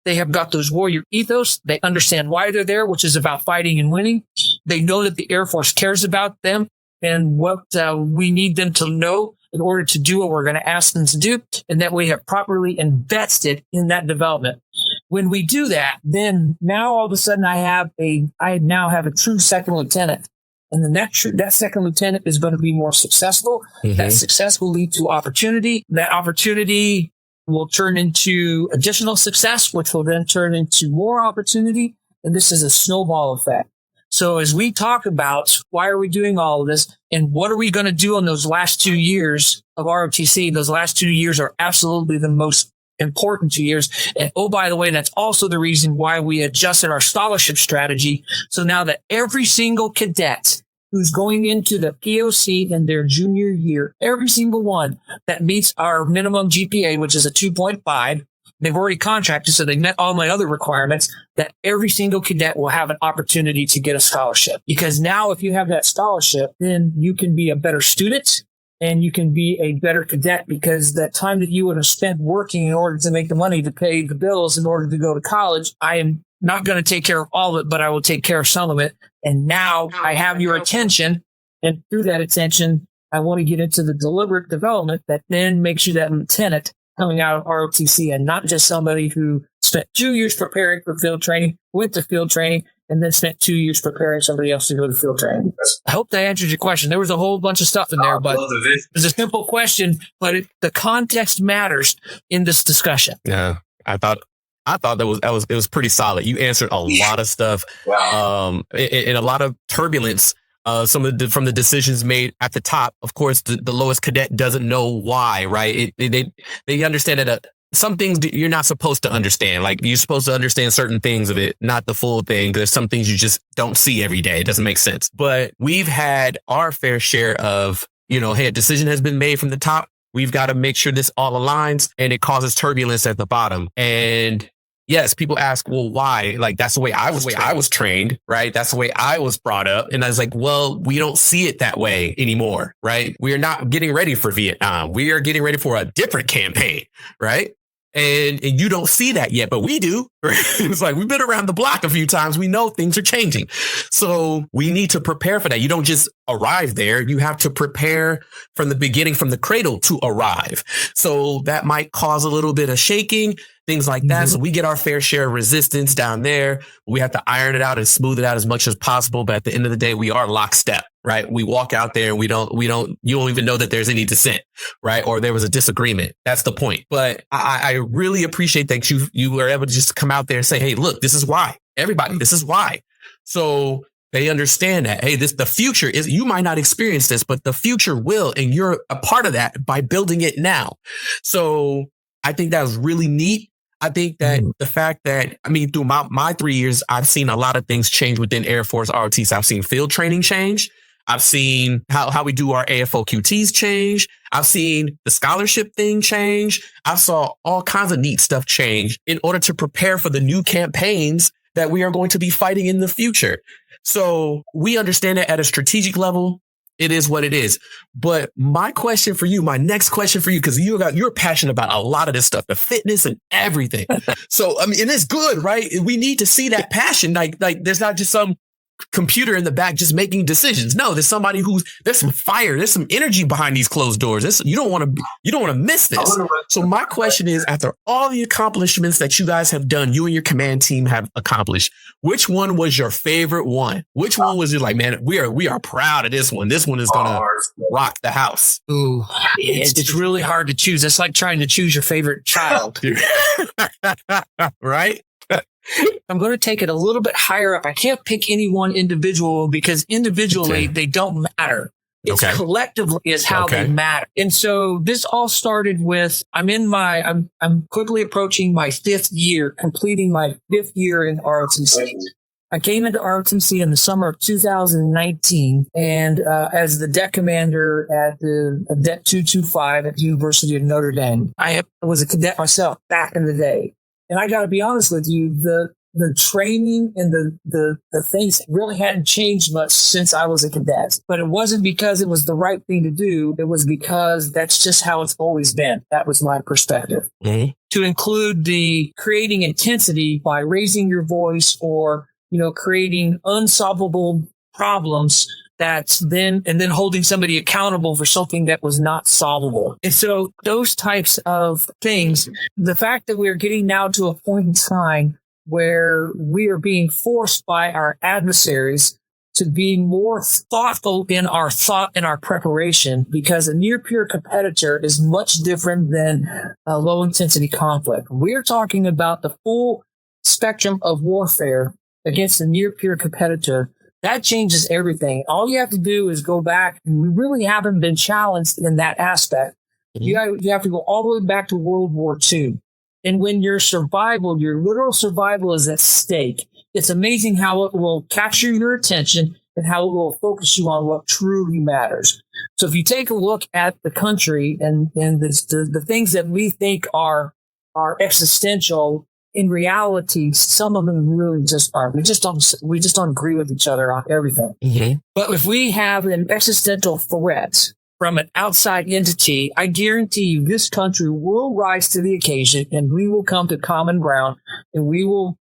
they have got those warrior ethos. They understand why they're there, which is about fighting and winning. They know that the Air Force cares about them and what we need them to know in order to do what we're going to ask them to do, and that we have properly invested in that development. When we do that, then now all of a sudden I now have a true second lieutenant. And then that second lieutenant is going to be more successful. That success will lead to opportunity. That opportunity will turn into additional success, which will then turn into more opportunity. And this is a snowball effect. So as we talk about why are we doing all of this and what are we going to do in those last 2 years of ROTC, those last 2 years are absolutely the most important 2 years. And oh, by the way, that's also the reason why we adjusted our scholarship strategy. So now that every single cadet who's going into the POC in their junior year, every single one that meets our minimum GPA, which is a 2.5, they've already contracted, so they met all my other requirements, that every single cadet will have an opportunity to get a scholarship. Because now if you have that scholarship, then you can be a better student and you can be a better cadet, because that time that you would have spent working in order to make the money to pay the bills in order to go to college, I am not going to take care of all of it, but I will take care of some of it. And now I have your attention. And through that attention, I want to get into the deliberate development that then makes you that lieutenant coming out of ROTC, and not just somebody who spent 2 years preparing for field training, went to field training, and then spent 2 years preparing somebody else to go to field training. I hope that answered your question. There was a whole bunch of stuff in there, but it's a simple question, but the context matters in this discussion. Yeah, I thought it was pretty solid. You answered a lot of stuff, and a lot of turbulence. From the decisions made at the top. Of course, the lowest cadet doesn't know why, right? They understand that some things you're not supposed to understand. Like, you're supposed to understand certain things of it, not the full thing. There's some things you just don't see every day. It doesn't make sense. But we've had our fair share of, hey, a decision has been made from the top. We've got to make sure this all aligns, and it causes turbulence at the bottom. And yes, people ask, well, why? Like, that's the way I was trained, right? That's the way I was brought up. And I was like, well, we don't see it that way anymore, right? We are not getting ready for Vietnam. We are getting ready for a different campaign, right? And you don't see that yet, but we do. It's like, we've been around the block a few times. We know things are changing. So we need to prepare for that. You don't just arrive there. You have to prepare from the beginning, from the cradle to arrive. So that might cause a little bit of shaking, things like that. So we get our fair share of resistance down there. We have to iron it out and smooth it out as much as possible. But at the end of the day, we are lockstep, right? We walk out there and you don't even know that there's any dissent, right? Or there was a disagreement. That's the point. But I really appreciate that you were able to just come out there and say, hey, look, this is why. Everybody, this is why. So they understand that, hey, the future is, you might not experience this, but the future will, and you're a part of that by building it now. So I think that was really neat. I think that the fact that, I mean, through my 3 years, I've seen a lot of things change within Air Force ROTC. I've seen field training change. I've seen how we do our AFOQTs change. I've seen the scholarship thing change. I saw all kinds of neat stuff change in order to prepare for the new campaigns that we are going to be fighting in the future. So we understand that at a strategic level, it is what it is. But my question for you, my next question for you, because you're passionate about a lot of this stuff, the fitness and everything. So, I mean, and it's good, right? We need to see that passion. Like there's not just some computer in the back just making decisions. No, there's somebody there's some fire, there's some energy behind these closed doors. You don't want to miss this. So my question is, after all the accomplishments that you guys have done, you and your command team have accomplished, which one was your favorite one? Which one was you like, man, we are proud of this one. This one is gonna rock the house. Ooh, it's really hard to choose. It's like trying to choose your favorite child. Right? I'm going to take it a little bit higher up. I can't pick any one individual because individually they don't matter. It's collectively is how they matter. And so this all started with, I'm quickly approaching my 5th year, completing my 5th year in ROTC. I came into ROTC in the summer of 2019 and as the deck commander at the Det 225 at the University of Notre Dame. I was a cadet myself back in the day. And I got to be honest with you, the training and the things really hadn't changed much since I was a cadet. But it wasn't because it was the right thing to do. It was because that's just how it's always been. That was my perspective. Mm-hmm. To include the creating intensity by raising your voice or, creating unsolvable problems and then holding somebody accountable for something that was not solvable. And so those types of things, the fact that we're getting now to a point in time where we are being forced by our adversaries to be more thoughtful in our thought and our preparation, because a near peer competitor is much different than a low intensity conflict. We're talking about the full spectrum of warfare against a near peer competitor. That changes everything. All you have to do is go back, and we really haven't been challenged in that aspect. Mm-hmm. You have to go all the way back to World War II. And when your literal survival is at stake, it's amazing how it will capture your attention and how it will focus you on what truly matters. So if you take a look at the country and the things that we think are existential, in reality, some of them really just aren't. We just don't agree with each other on everything. Mm-hmm. But if we have an existential threat from an outside entity, I guarantee you this country will rise to the occasion and we will come to common ground and we will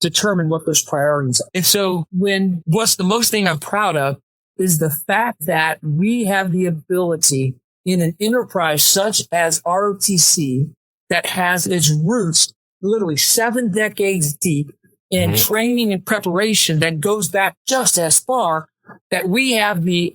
determine what those priorities are. And so what's the most thing I'm proud of is the fact that we have the ability in an enterprise such as ROTC that has its roots literally 7 decades deep in training and preparation that goes back just as far, that we have the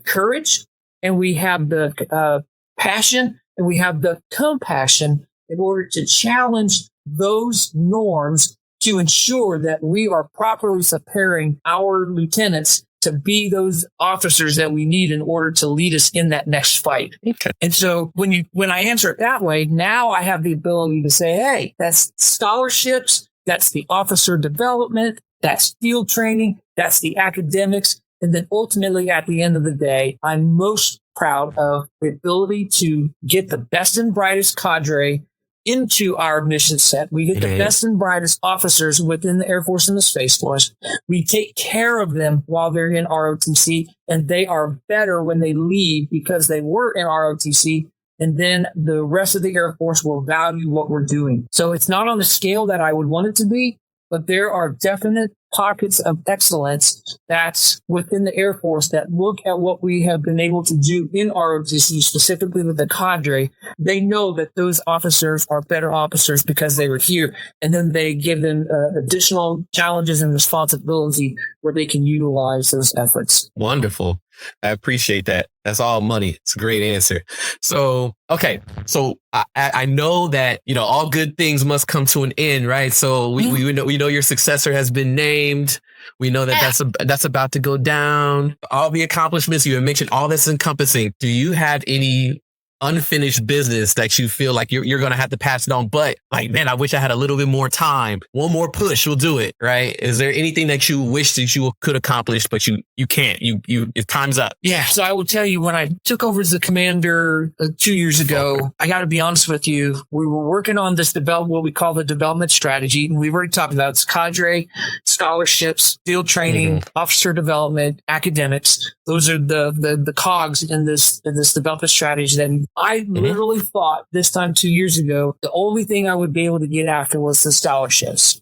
courage and we have the passion and we have the compassion in order to challenge those norms to ensure that we are properly preparing our lieutenants to be those officers that we need in order to lead us in that next fight. Okay. And so when I answer it that way, now I have the ability to say, hey, that's scholarships, that's the officer development, that's field training, that's the academics. And then ultimately at the end of the day, I'm most proud of the ability to get the best and brightest cadre into our mission set. We get the best and brightest officers within the Air Force and the Space Force. We take care of them while they're in ROTC, and they are better when they leave because they were in ROTC. And then the rest of the Air Force will value what we're doing. So it's not on the scale that I would want it to be, but there are definite pockets of excellence that's within the Air Force that look at what we have been able to do in ROTC, specifically with the cadre. They know that those officers are better officers because they were here, and then they give them additional challenges and responsibility where they can utilize those efforts. Wonderful. I appreciate that. That's all money. It's a great answer. So, okay. So I know that, all good things must come to an end, right? So we know your successor has been named. We know that that's about to go down. All the accomplishments you have mentioned, all that's encompassing. Do you have any unfinished business that you feel like you're going to have to pass it on, but like, man, I wish I had a little bit more time. One more push will do it, right? Is there anything that you wish that you could accomplish, but you can't? If time's up. Yeah. So I will tell you, when I took over as the commander 2 years ago, I got to be honest with you, we were working on this what we call the development strategy. And we've already talked about it's cadre, scholarships, field training, officer development, academics. Those are the cogs in this development strategy that I literally thought this time 2 years ago, the only thing I would be able to get after was the scholarships.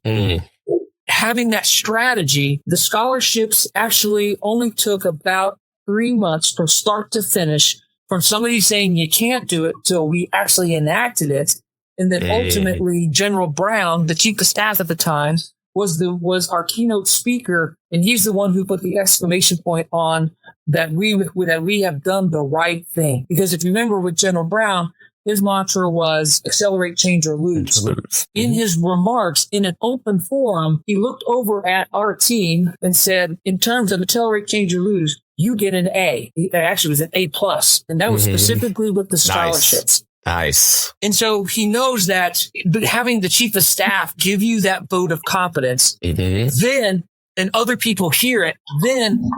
Having that strategy, the scholarships actually only took about 3 months from start to finish, from somebody saying you can't do it till we actually enacted it. And then ultimately General Brown, the chief of staff at the time, was our keynote speaker, and he's the one who put the exclamation point on that we have done the right thing. Because if you remember with General Brown, his mantra was accelerate, change, or lose. In his remarks in an open forum, he looked over at our team and said, in terms of accelerate, change, or lose, you get an A. Actually, it was an A+, and that was specifically with the scholarships. Nice. And so he knows that having the chief of staff give you that vote of confidence, then, and other people hear it, then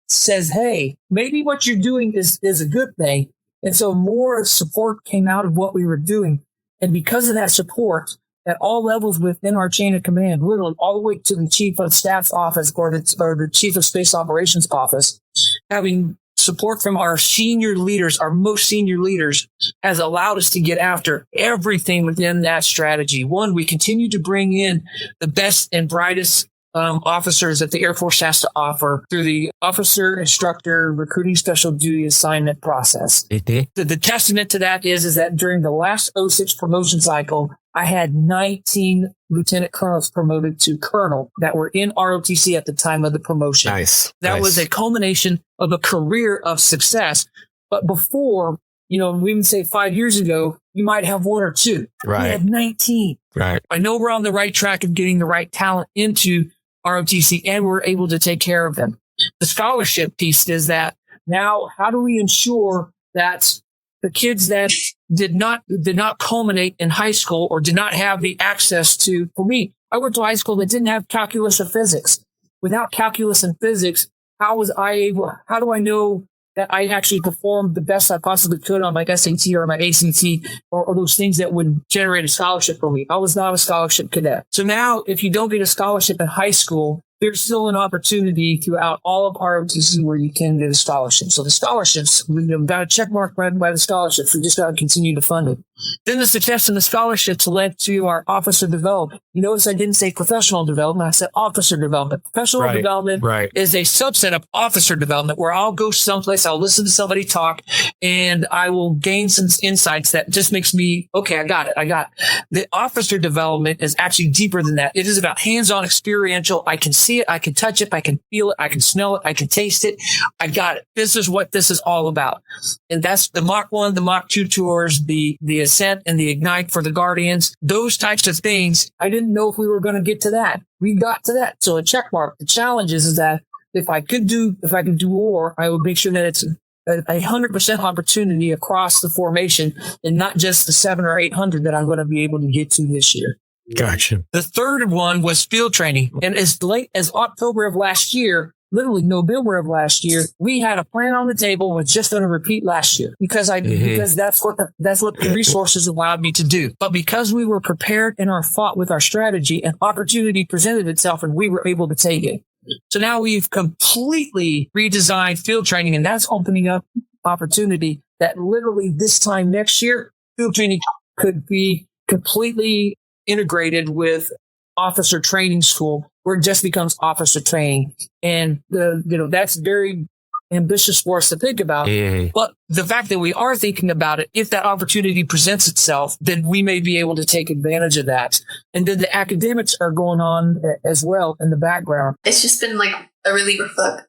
says, hey, maybe what you're doing is a good thing. And so more support came out of what we were doing. And because of that support at all levels within our chain of command, literally all the way to the chief of staff's office or the chief of space operations office, having support from our senior leaders, our most senior leaders, has allowed us to get after everything within that strategy. One, we continue to bring in the best and brightest officers that the Air Force has to offer through the officer instructor recruiting special duty assignment process. The testament to that is that during the last 06 promotion cycle, I had 19 lieutenant colonels promoted to colonel that were in ROTC at the time of the promotion. That was a culmination of a career of success. But before, we even say 5 years ago, you might have one or two. We had 19. I know we're on the right track of getting the right talent into ROTC, and we're able to take care of them. The scholarship piece is that now how do we ensure that the kids that did not culminate in high school or did not have the access to, for me, I went to high school that didn't have calculus or physics. Without calculus and physics, how do I know that I actually performed the best I possibly could on my SAT or my ACT or those things that would generate a scholarship for me? I was not a scholarship cadet. So now if you don't get a scholarship in high school, there's still an opportunity throughout all of ROTC where you can get a scholarship. So the scholarships, we've got a check mark right by the scholarships. We just got to continue to fund it. Then the success in the scholarships led to our officer development. You notice I didn't say professional development. I said officer development. Professional development is a subset of officer development where I'll go someplace, I'll listen to somebody talk, and I will gain some insights that just makes me, okay, I got it. The officer development is actually deeper than that. It is about hands-on experiential. I can see it. I can touch it. I can feel it. I can smell it. I can taste it. I got it. This is what this is all about. And that's the Mach 1, the Mach 2 tours, the Ascent and the Ignite for the Guardians, those types of things. I didn't know if we were going to get to that. We got to that. So a check mark. The challenge is that if I could do more, I would make sure that it's 100% opportunity across the formation and not just the 700 or 800 that I'm going to be able to get to this year. Gotcha. The third one was field training. And as late as October of last year, literally November of last year, we had a plan on the table was just going to repeat last year because that's what the resources allowed me to do. But because we were prepared and fought with our strategy, an opportunity presented itself and we were able to take it. So now we've completely redesigned field training, and that's opening up opportunity that literally this time next year, field training could be completely integrated with officer training school, where it just becomes officer training. And that's very ambitious for us to think about. But the fact that we are thinking about it, if that opportunity presents itself, then we may be able to take advantage of that. And then the academics are going on as well in the background. It's just been like a really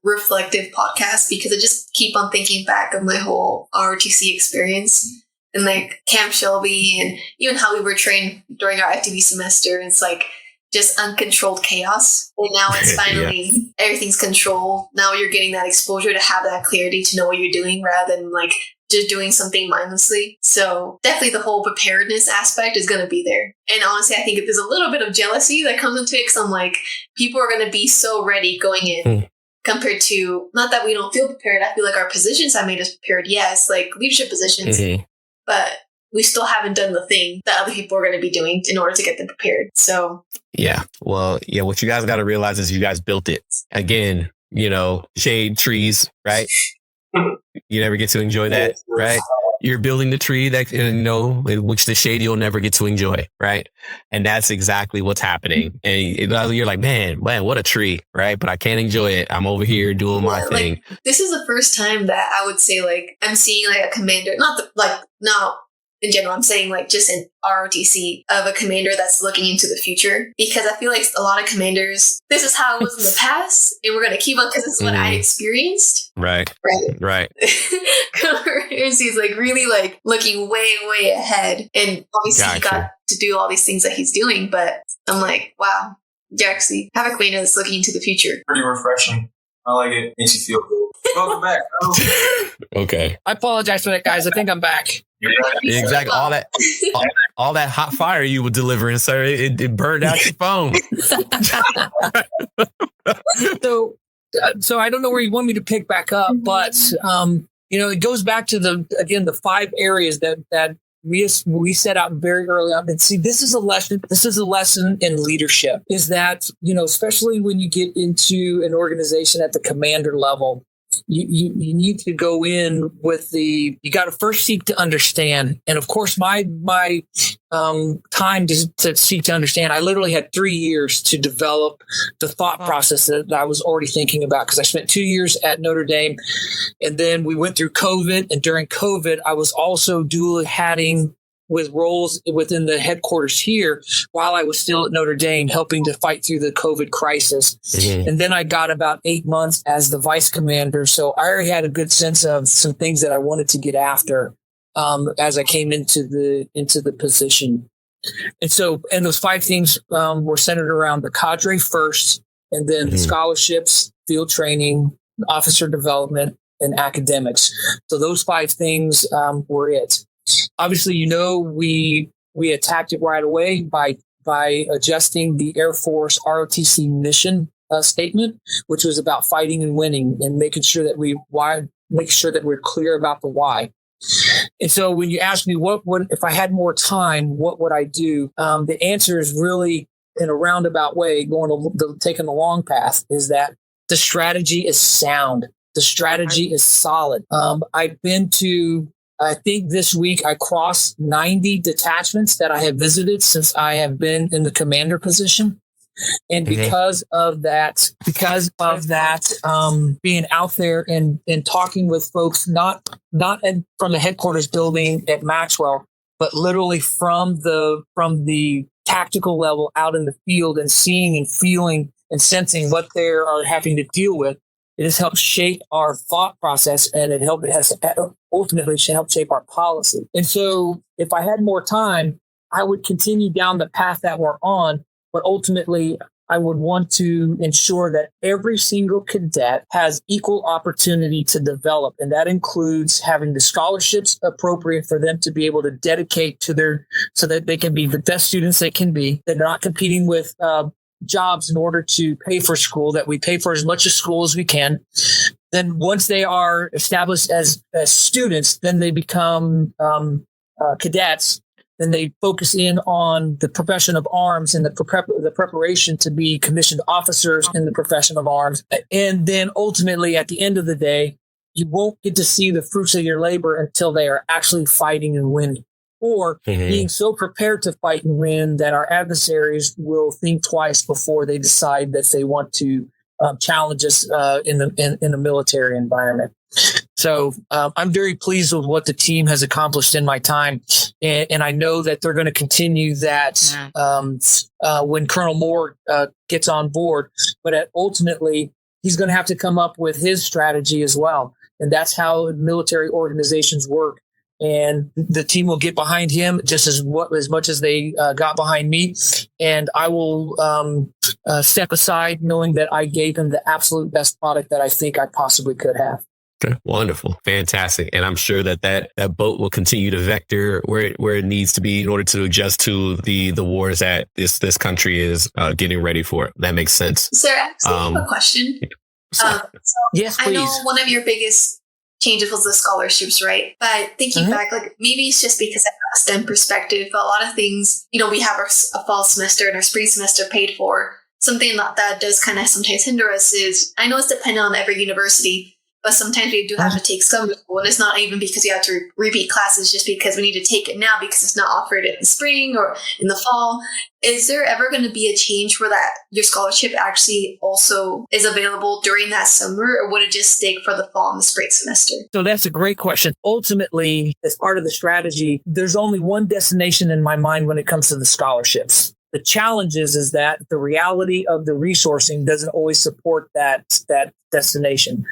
reflective podcast because I just keep on thinking back of my whole ROTC experience and like Camp Shelby and even how we were trained during our FTV semester. And it's like just uncontrolled chaos. And now it's finally everything's controlled. Now you're getting that exposure to have that clarity to know what you're doing rather than like just doing something mindlessly. So definitely the whole preparedness aspect is going to be there. And honestly, I think there's a little bit of jealousy that comes into it because I'm like, people are going to be so ready going in compared to, not that we don't feel prepared. I feel like our positions have made us prepared. Yes, like leadership positions, but we still haven't done the thing that other people are going to be doing in order to get them prepared. So, what you guys got to realize is you guys built it. Again, shade trees, right? You never get to enjoy that, right? You're building the tree that, which the shade you'll never get to enjoy, right? And that's exactly what's happening. And you're like, man, what a tree, right? But I can't enjoy it. I'm over here doing my thing. This is the first time that I would say, like, I'm seeing like a commander, not in general, I'm saying like just in ROTC of a commander that's looking into the future, because I feel like a lot of commanders, this is how it was in the past and we're going to keep on because this is what I experienced. Right. Colonel Ramsby is like really like looking way, way ahead. And obviously he got to do all these things that he's doing, but I'm like, wow, you actually have a commander that's looking into the future. Pretty refreshing. I like it. Makes you feel good. Welcome back. Okay. I apologize for that, guys. I think I'm back. Exactly. All that hot fire you were delivering, sir, it burned out your phone. So I don't know where you want me to pick back up, but it goes back to the 5 areas that we set out very early on. And see, this is a lesson in leadership, is that, especially when you get into an organization at the commander level, you need to go in with you got to first seek to understand. And of course, my time to seek to understand, I literally had 3 years to develop the thought process that I was already thinking about, because I spent 2 years at Notre Dame, and then we went through COVID. And during COVID, I was also dual hatting with roles within the headquarters here while I was still at Notre Dame, helping to fight through the COVID crisis. And then I got about 8 months as the vice commander. So I already had a good sense of some things that I wanted to get after as I came into the position. And those 5 things were centered around the cadre first, and then the scholarships, field training, officer development, and academics. So those 5 things were it. Obviously, we attacked it right away by adjusting the Air Force ROTC mission statement, which was about fighting and winning, and making sure that we're clear about the why. And so, when you ask me if I had more time, what would I do? The answer is really, in a roundabout way, taking the long path, is that the strategy is sound. The strategy is solid. I think this week I crossed 90 detachments that I have visited since I have been in the commander position. And because of that, being out there and talking with folks, not from the headquarters building at Maxwell, but literally from the tactical level out in the field, and seeing and feeling and sensing what they are having to deal with, it has helped shape our thought process, and it has ultimately helped shape our policy. And so if I had more time, I would continue down the path that we're on, but ultimately I would want to ensure that every single cadet has equal opportunity to develop. And that includes having the scholarships appropriate for them to be able to dedicate to so that they can be the best students they can be. They're not competing with jobs in order to pay for school, that we pay for as much of school as we can. Then once they are established as students, then they become cadets. Then they focus in on the profession of arms and the preparation to be commissioned officers in the profession of arms. And then ultimately, at the end of the day, you won't get to see the fruits of your labor until they are actually fighting and winning, or being so prepared to fight and win that our adversaries will think twice before they decide that they want to challenge us in the military environment. So I'm very pleased with what the team has accomplished in my time. And I know that they're going to continue that when Colonel Moore gets on board. But ultimately, he's going to have to come up with his strategy as well. And that's how military organizations work. And the team will get behind him just as much as they got behind me. And I will step aside knowing that I gave him the absolute best product that I think I possibly could have. Okay. Wonderful. Fantastic. And I'm sure that boat will continue to vector where it needs to be in order to adjust to the wars that this country is getting ready for. That makes sense. Sir, I have a question. Yes, please. I know one of your biggest changes was the scholarships, right? But thinking back, like maybe it's just because of a STEM perspective, but a lot of things, we have a fall semester and our spring semester paid for. Something that does kind of sometimes hinder us is, I know it's dependent on every university, but sometimes we do have to take summer school, and it's not even because you have to repeat classes, just because we need to take it now because it's not offered in the spring or in the fall. Is there ever going to be a change where that your scholarship actually also is available during that summer, or would it just stick for the fall and the spring semester? So that's a great question. Ultimately, as part of the strategy, there's only one destination in my mind when it comes to the scholarships. The challenge is that the reality of the resourcing doesn't always support that destination.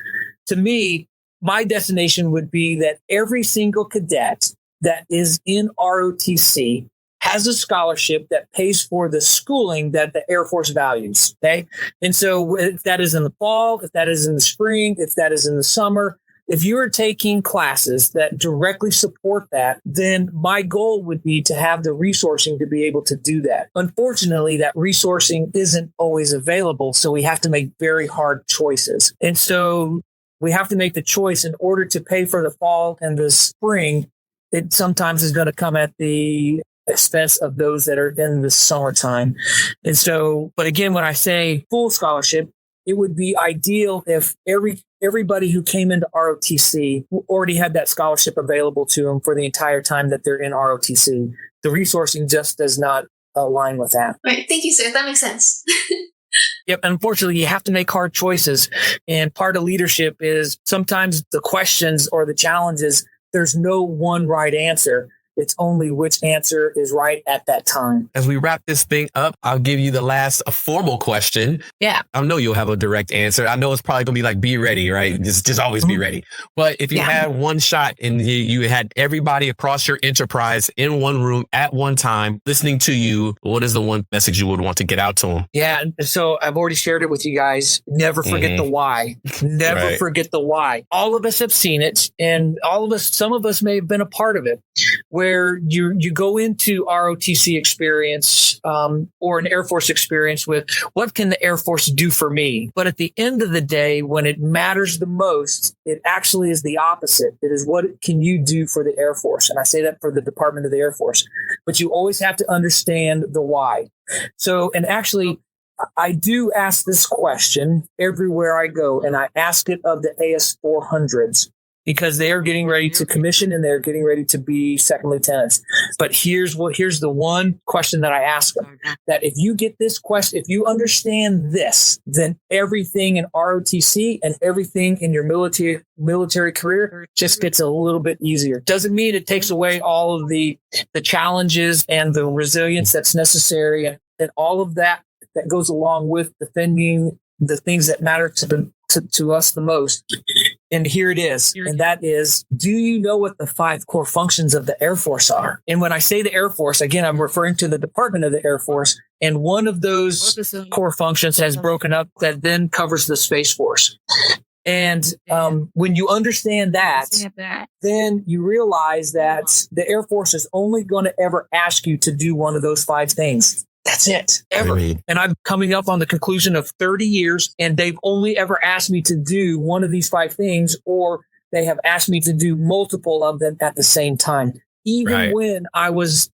To me, my destination would be that every single cadet that is in ROTC has a scholarship that pays for the schooling that the Air Force values. Okay. And so if that is in the fall, if that is in the spring, if that is in the summer, if you are taking classes that directly support that, then my goal would be to have the resourcing to be able to do that. Unfortunately, that resourcing isn't always available. So we have to make very hard choices. And so we have to make the choice in order to pay for the fall and the spring. It sometimes is going to come at the expense of those that are in the summertime. And so, but again, when I say full scholarship, it would be ideal if everybody who came into ROTC already had that scholarship available to them for the entire time that they're in ROTC. The resourcing just does not align with that. Right. Thank you, sir. That makes sense. Yep. Unfortunately, you have to make hard choices. And part of leadership is sometimes the questions or the challenges, there's no one right answer. It's only which answer is right at that time. As we wrap this thing up, I'll give you the last formal question. Yeah. I know you'll have a direct answer. I know it's probably going to be like, be ready, right? Just always be ready. But if you had one shot and you had everybody across your enterprise in one room at one time listening to you, what is the one message you would want to get out to them? Yeah. So I've already shared it with you guys. Never forget the why. Never forget the why. All of us have seen it, and some of us may have been a part of it, where you go into ROTC experience or an Air Force experience with what can the Air Force do for me? But at the end of the day, when it matters the most, it actually is the opposite. It is what can you do for the Air Force? And I say that for the Department of the Air Force. But you always have to understand the why. So, and actually, I do ask this question everywhere I go, and I ask it of the AS-400s. Because they are getting ready to commission and they're getting ready to be second lieutenants. But here's the one question that I ask them, that if you get this question, if you understand this, then everything in ROTC and everything in your military career just gets a little bit easier. Doesn't mean it takes away all of the challenges and the resilience that's necessary and all of that goes along with defending the things that matter to us the most. And here it is. And that is, do you know what the 5 core functions of the Air Force are? And when I say the Air Force, again, I'm referring to the Department of the Air Force. And one of those core functions has broken up that then covers the Space Force. And when you understand that, then you realize that the Air Force is only going to ever ask you to do one of those 5 things. That's it, ever. And I'm coming up on the conclusion of 30 years, and they've only ever asked me to do one of these 5 things, or they have asked me to do multiple of them at the same time. Even when I was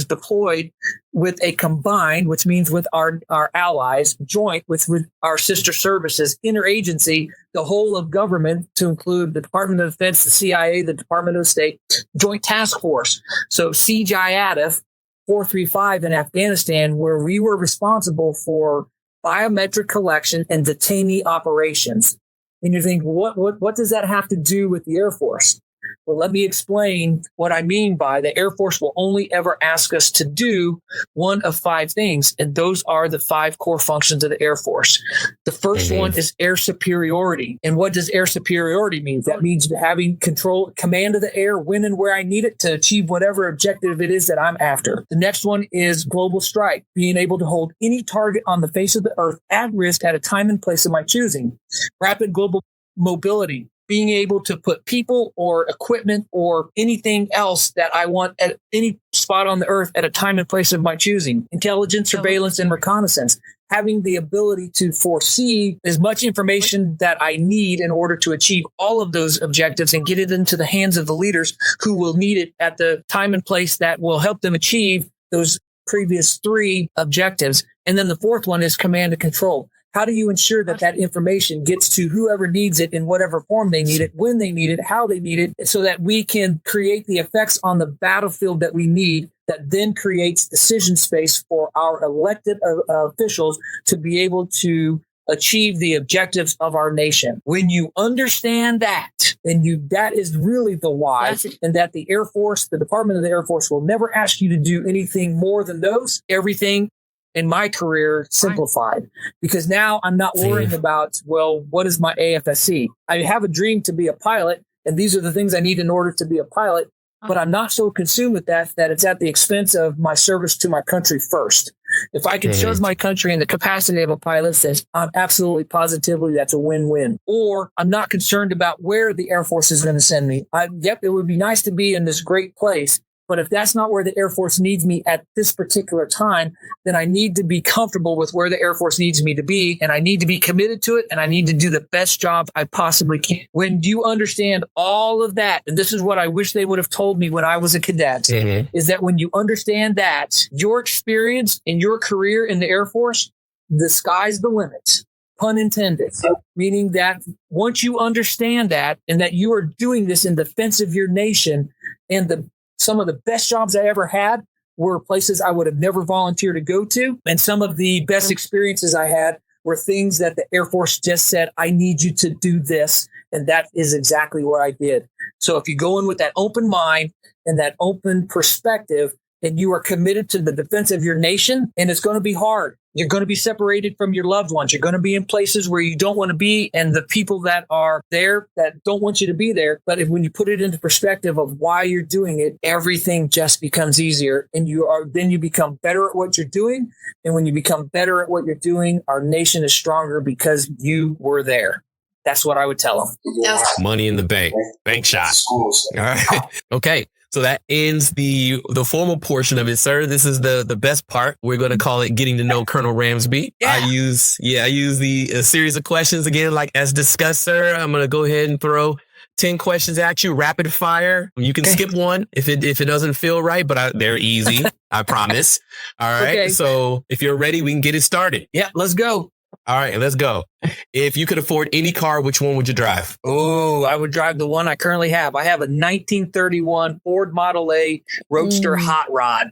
deployed with a combined, which means with our allies, joint with our sister services, interagency, the whole of government to include the Department of Defense, the CIA, the Department of State, Joint Task Force. So CJIATF 435 in Afghanistan, where we were responsible for biometric collection and detainee operations. And you think, what does that have to do with the Air Force? Well, let me explain what I mean by the Air Force will only ever ask us to do one of 5 things. And those are the 5 core functions of the Air Force. The first one is air superiority. And what does air superiority mean? That means having command of the air when and where I need it to achieve whatever objective it is that I'm after. The next one is global strike, being able to hold any target on the face of the earth at risk at a time and place of my choosing. Rapid global mobility, being able to put people or equipment or anything else that I want at any spot on the earth at a time and place of my choosing. Intelligence, surveillance, and reconnaissance. Having the ability to foresee as much information that I need in order to achieve all of those objectives and get it into the hands of the leaders who will need it at the time and place that will help them achieve those previous 3 objectives. And then the 4th one is command and control. How do you ensure that that information gets to whoever needs it in whatever form they need it, when they need it, how they need it, so that we can create the effects on the battlefield that we need that then creates decision space for our elected officials to be able to achieve the objectives of our nation. When you understand that, that is really the why, and that the Air Force, the Department of the Air Force will never ask you to do anything more than those. Everything in my career simplified, because now I'm not worrying about, well, what is my AFSC? I have a dream to be a pilot, and these are the things I need in order to be a pilot, but I'm not so consumed with that it's at the expense of my service to my country first. If I can serve my country in the capacity of a pilot, I'm absolutely positively that's a win-win. Or I'm not concerned about where the Air Force is going to send me. It would be nice to be in this great place, but if that's not where the Air Force needs me at this particular time, then I need to be comfortable with where the Air Force needs me to be, and I need to be committed to it, and I need to do the best job I possibly can. When you understand all of that, and this is what I wish they would have told me when I was a cadet, is that when you understand that, your experience in your career in the Air Force, the sky's the limit. Pun intended, meaning that once you understand that, and that you are doing this in defense of your nation, and some of the best jobs I ever had were places I would have never volunteered to go to. And some of the best experiences I had were things that the Air Force just said, I need you to do this. And that is exactly what I did. So if you go in with that open mind and that open perspective, and you are committed to the defense of your nation, and it's going to be hard. You're going to be separated from your loved ones. You're going to be in places where you don't want to be, and the people that are there that don't want you to be there. But when you put it into perspective of why you're doing it, everything just becomes easier, and then you become better at what you're doing. And when you become better at what you're doing, our nation is stronger because you were there. That's what I would tell them. Money in the bank. Bank shot. All right. Okay. So that ends the formal portion of it, sir. This is the best part. We're going to call it getting to know Colonel Ramsby. Yeah. I use the series of questions again, like as discussed, sir. I'm going to go ahead and throw 10 questions at you, rapid fire. You can skip one if it doesn't feel right, but they're easy. I promise. All right. Okay. So if you're ready, we can get it started. Yeah, let's go. All right, let's go. If you could afford any car, which one would you drive? Oh, I would drive the one I currently have. I have a 1931 Ford Model A Roadster Hot Rod.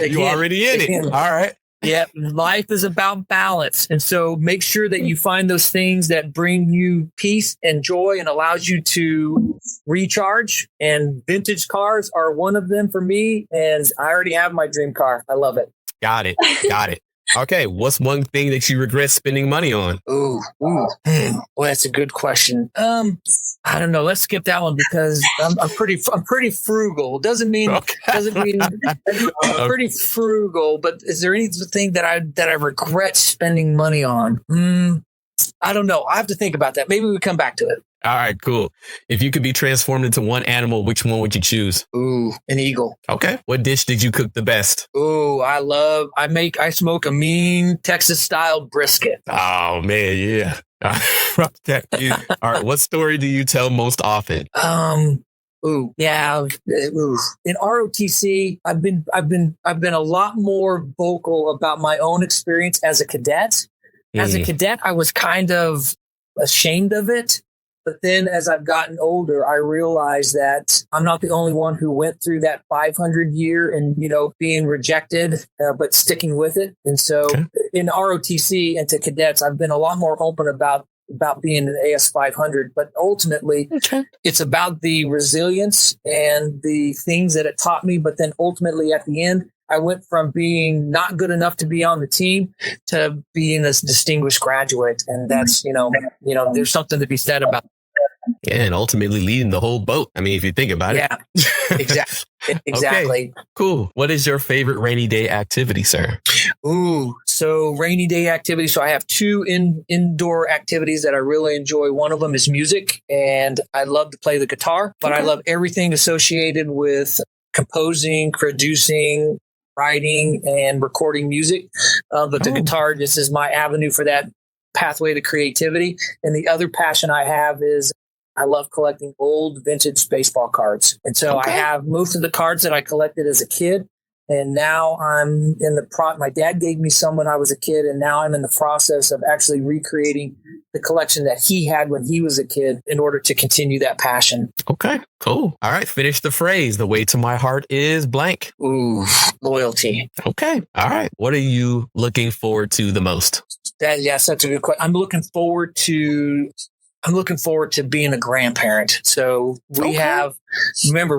You already in it. All right. Yeah, life is about balance. And so make sure that you find those things that bring you peace and joy and allows you to recharge. And vintage cars are one of them for me. And I already have my dream car. I love it. Got it. Okay, what's one thing that you regret spending money on? Well, that's a good question. I don't know. Let's skip that one because I'm pretty frugal. Doesn't mean I'm pretty frugal. But is there anything that I regret spending money on? I don't know. I have to think about that. Maybe we come back to it. All right, cool. If you could be transformed into one animal, which one would you choose? Ooh, an eagle. Okay. What dish did you cook the best? Ooh, I smoke a mean Texas style brisket. Oh man, yeah. All right. What story do you tell most often? In ROTC, I've been a lot more vocal about my own experience as a cadet. As a cadet, I was kind of ashamed of it. But then as I've gotten older, I realized that I'm not the only one who went through that 500 year and, being rejected, but sticking with it. And so in ROTC and to cadets, I've been a lot more open about being an AS 500, but ultimately it's about the resilience and the things that it taught me. But then ultimately at the end, I went from being not good enough to be on the team to being this distinguished graduate. And that's, there's something to be said about that. Yeah, and ultimately leading the whole boat. I mean, if you think about it. Yeah, exactly. Okay, cool. What is your favorite rainy day activity, sir? Ooh, so rainy day activities. So I have two indoor activities that I really enjoy. One of them is music, and I love to play the guitar, but I love everything associated with composing, producing, writing, and recording music. But the guitar, this is my avenue for that pathway to creativity. And the other passion I have is I love collecting old vintage baseball cards. And so I have most of the cards that I collected as a kid. And now I'm in my dad gave me some when I was a kid. And now I'm in the process of actually recreating the collection that he had when he was a kid in order to continue that passion. Okay, cool. All right. Finish the phrase. The way to my heart is blank. Ooh, loyalty. Okay. All right. What are you looking forward to the most? Yes, that's a good question. I'm looking forward to being a grandparent. So we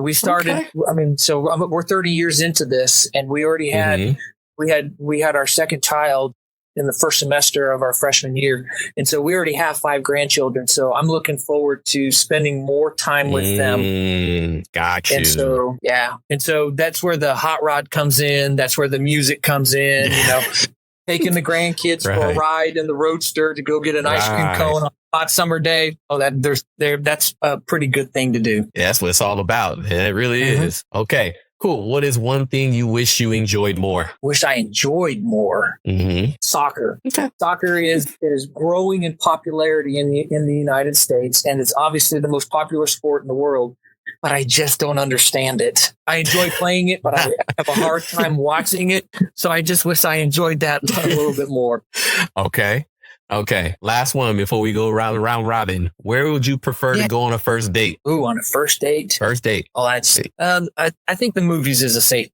we started, we're 30 years into this, and we already had, we had our second child in the first semester of our freshman year. And so we already have 5 grandchildren. So I'm looking forward to spending more time with them. Got you. And so, And so that's where the hot rod comes in. That's where the music comes in, taking the grandkids for a ride in the roadster to go get an ice cream cone on a hot summer day. Oh, that's a pretty good thing to do. Yeah, that's what it's all about. It really is. Okay, cool. What is one thing you wish you enjoyed more? Wish I enjoyed more? Soccer. Okay. Soccer is growing in popularity in the United States, and it's obviously the most popular sport in the world. But I just don't understand it. I enjoy playing it, but I have a hard time watching it. So I just wish I enjoyed that a little bit more. Okay. Last one before we go round robin. Where would you prefer to go on a first date? Ooh, on a first date? First date. Oh, that's. I think the movies is a safe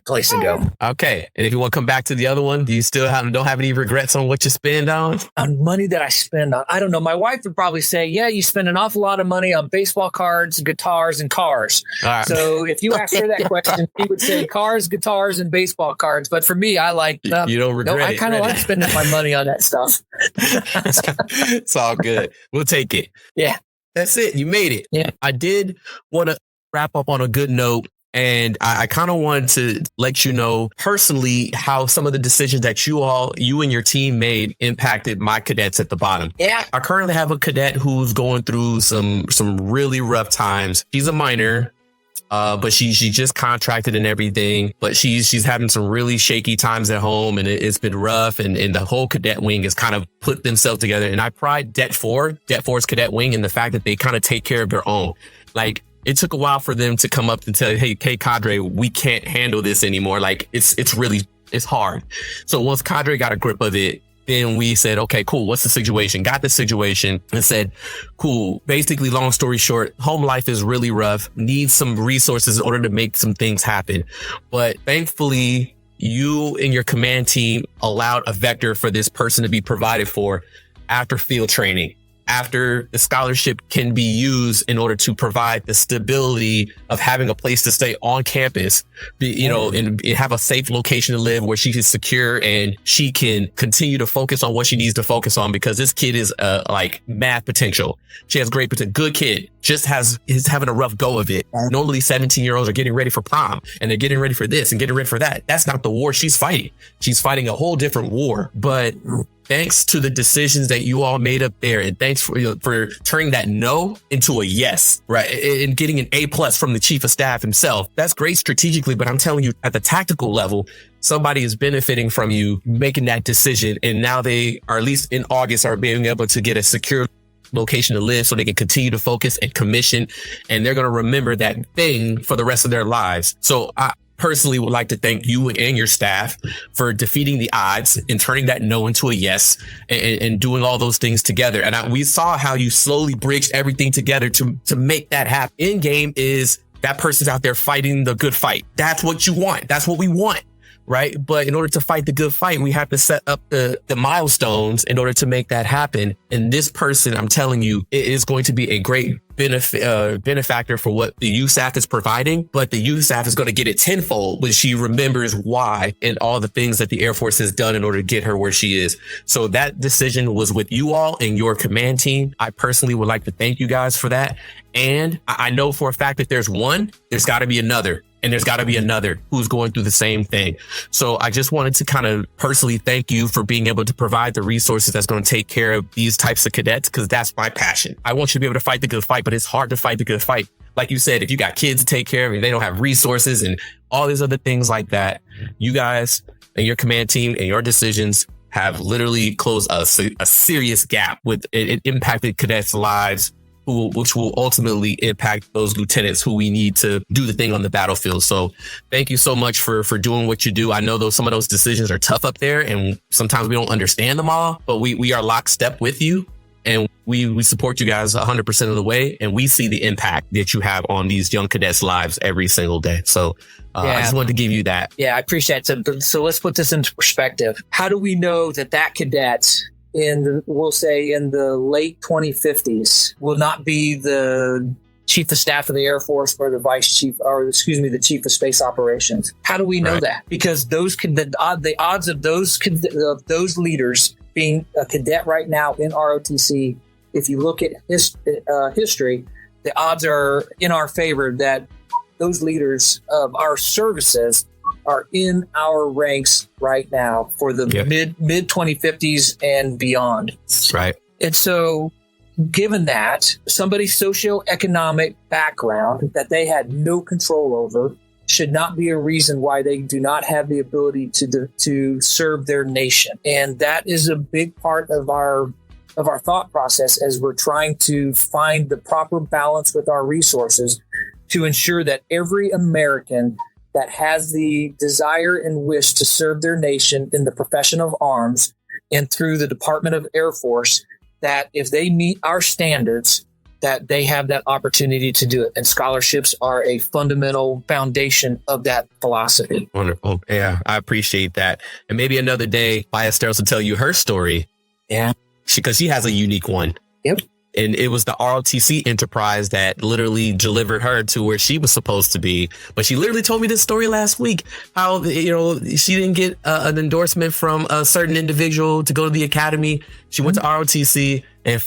place to go. Okay. And if you want to come back to the other one, do you still don't have any regrets on what you spend on? On money that I spend on? I don't know. My wife would probably say, yeah, you spend an awful lot of money on baseball cards, guitars, and cars. All right. So if you ask her that question, she would say cars, guitars, and baseball cards. But for me, I like. You don't regret it. I kind of like spending my money on that stuff. It's all good. We'll take it. Yeah. That's it. You made it. Yeah. I did want to wrap up on a good note. And I kind of wanted to let you know personally how some of the decisions that you and your team made impacted my cadets at the bottom. Yeah. I currently have a cadet who's going through some really rough times. She's a minor. But she just contracted and everything, but she's having some really shaky times at home, and it's been rough, and the whole cadet wing has kind of put themselves together. And I pride Det 4's cadet wing in the fact that they kind of take care of their own. Like, it took a while for them to come up and tell, hey, cadre, we can't handle this anymore. Like, it's hard. So once cadre got a grip of it, then we said, okay, cool. What's the situation? Got the situation and said, cool. Basically, long story short, home life is really rough. Needs some resources in order to make some things happen. But thankfully, you and your command team allowed a vector for this person to be provided for after field training. After the scholarship can be used in order to provide the stability of having a place to stay on campus, and have a safe location to live where she is secure and she can continue to focus on what she needs to focus on, because this kid is like mad potential. She has great potential. Good kid, just is having a rough go of it. Normally 17-year-olds are getting ready for prom and they're getting ready for this and getting ready for that. That's not the war she's fighting. She's fighting a whole different war. But thanks to the decisions that you all made up there. And thanks for turning that no into a yes, right? And getting an A+ from the chief of staff himself. That's great strategically, but I'm telling you, at the tactical level, somebody is benefiting from you making that decision. And now they are, at least in August, are being able to get a secure location to live so they can continue to focus and commission. And they're going to remember that thing for the rest of their lives. So I personally would like to thank you and your staff for defeating the odds and turning that no into a yes, and doing all those things together. And we saw how you slowly bridged everything together to make that happen. In game is that person's out there fighting the good fight. That's what you want. That's what we want. Right. But in order to fight the good fight, we have to set up the milestones in order to make that happen. And this person, I'm telling you, it is going to be a great benefactor for what the USAF is providing. But the USAF is going to get it tenfold when she remembers why and all the things that the Air Force has done in order to get her where she is. So that decision was with you all and your command team. I personally would like to thank you guys for that. And I know for a fact that there's got to be another. And there's got to be another who's going through the same thing. So I just wanted to kind of personally thank you for being able to provide the resources that's going to take care of these types of cadets, because that's my passion. I want you to be able to fight the good fight, but it's hard to fight the good fight. Like you said, if you got kids to take care of and they don't have resources and all these other things like that, you guys and your command team and your decisions have literally closed a serious gap with it impacted cadets' lives, which will ultimately impact those lieutenants who we need to do the thing on the battlefield. So thank you so much for doing what you do. I know some of those decisions are tough up there and sometimes we don't understand them all, but we are lockstep with you and we support you guys 100% of the way. And we see the impact that you have on these young cadets' lives every single day. So I just wanted to give you that. Yeah, I appreciate it. So let's put this into perspective. How do we know that cadet we'll say in the late 2050s will not be the chief of staff of the Air Force or the chief of space operations? How do we know that? Because the odds of those leaders being a cadet right now in ROTC, if you look at history, the odds are in our favor that those leaders of our services are in our ranks right now for the mid 2050s and beyond. Right. And so given that somebody's socioeconomic background that they had no control over should not be a reason why they do not have the ability to serve their nation. And that is a big part of our thought process as we're trying to find the proper balance with our resources to ensure that every American that has the desire and wish to serve their nation in the profession of arms and through the Department of Air Force, that if they meet our standards, that they have that opportunity to do it. And scholarships are a fundamental foundation of that philosophy. Wonderful. Yeah, I appreciate that. And maybe another day, Ballesteros will tell you her story. Yeah. Because she has a unique one. Yep. And it was the ROTC enterprise that literally delivered her to where she was supposed to be. But she literally told me this story last week, how, she didn't get an endorsement from a certain individual to go to the academy. She went to ROTC and,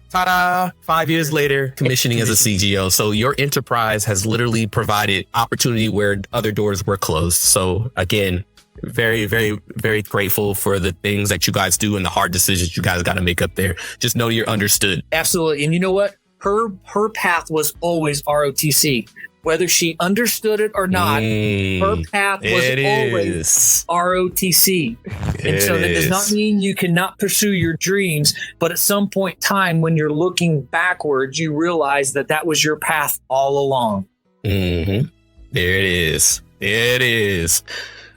ta-da, 5 years later, commissioning as a CGO. So your enterprise has literally provided opportunity where other doors were closed. So again, very, very, very grateful for the things that you guys do and the hard decisions you guys got to make up there. Just know you're understood. Absolutely. And you know what? Her path was always ROTC. Whether she understood it or not, her path was always ROTC. And so that does not mean you cannot pursue your dreams. But at some point in time, when you're looking backwards, you realize that was your path all along. Mm-hmm. There it is. There it is.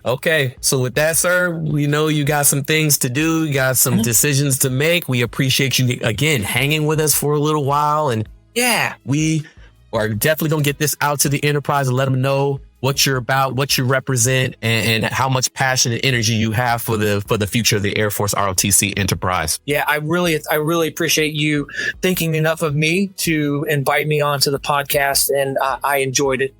Okay, so with that, sir, we know you got some things to do. You got some decisions to make. We appreciate you, again, hanging with us for a little while. And yeah, we are definitely going to get this out to the enterprise and let them know what you're about, what you represent, and how much passion and energy you have for the future of the Air Force ROTC enterprise. Yeah, I really appreciate you thinking enough of me to invite me onto the podcast, and I enjoyed it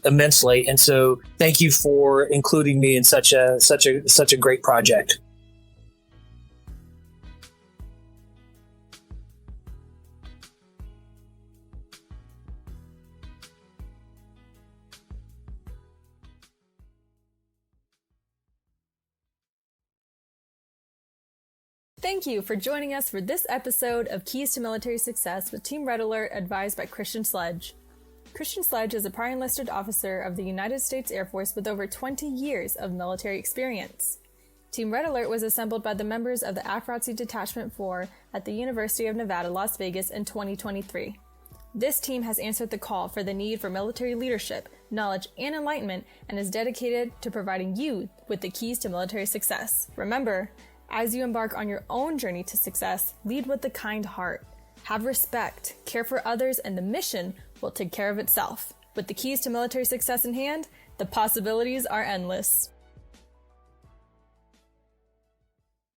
immensely. And so, thank you for including me in such a great project. Thank you for joining us for this episode of Keys to Military Success with Team Red Alert, advised by Christian Sledge. Christian Sledge is a prior enlisted officer of the United States Air Force with over 20 years of military experience. Team Red Alert was assembled by the members of the AFROTC Detachment 4 at the University of Nevada, Las Vegas in 2023. This team has answered the call for the need for military leadership, knowledge, and enlightenment, and is dedicated to providing you with the keys to military success. Remember, as you embark on your own journey to success, lead with a kind heart. Have respect, care for others, and the mission will take care of itself. With the keys to military success in hand, the possibilities are endless.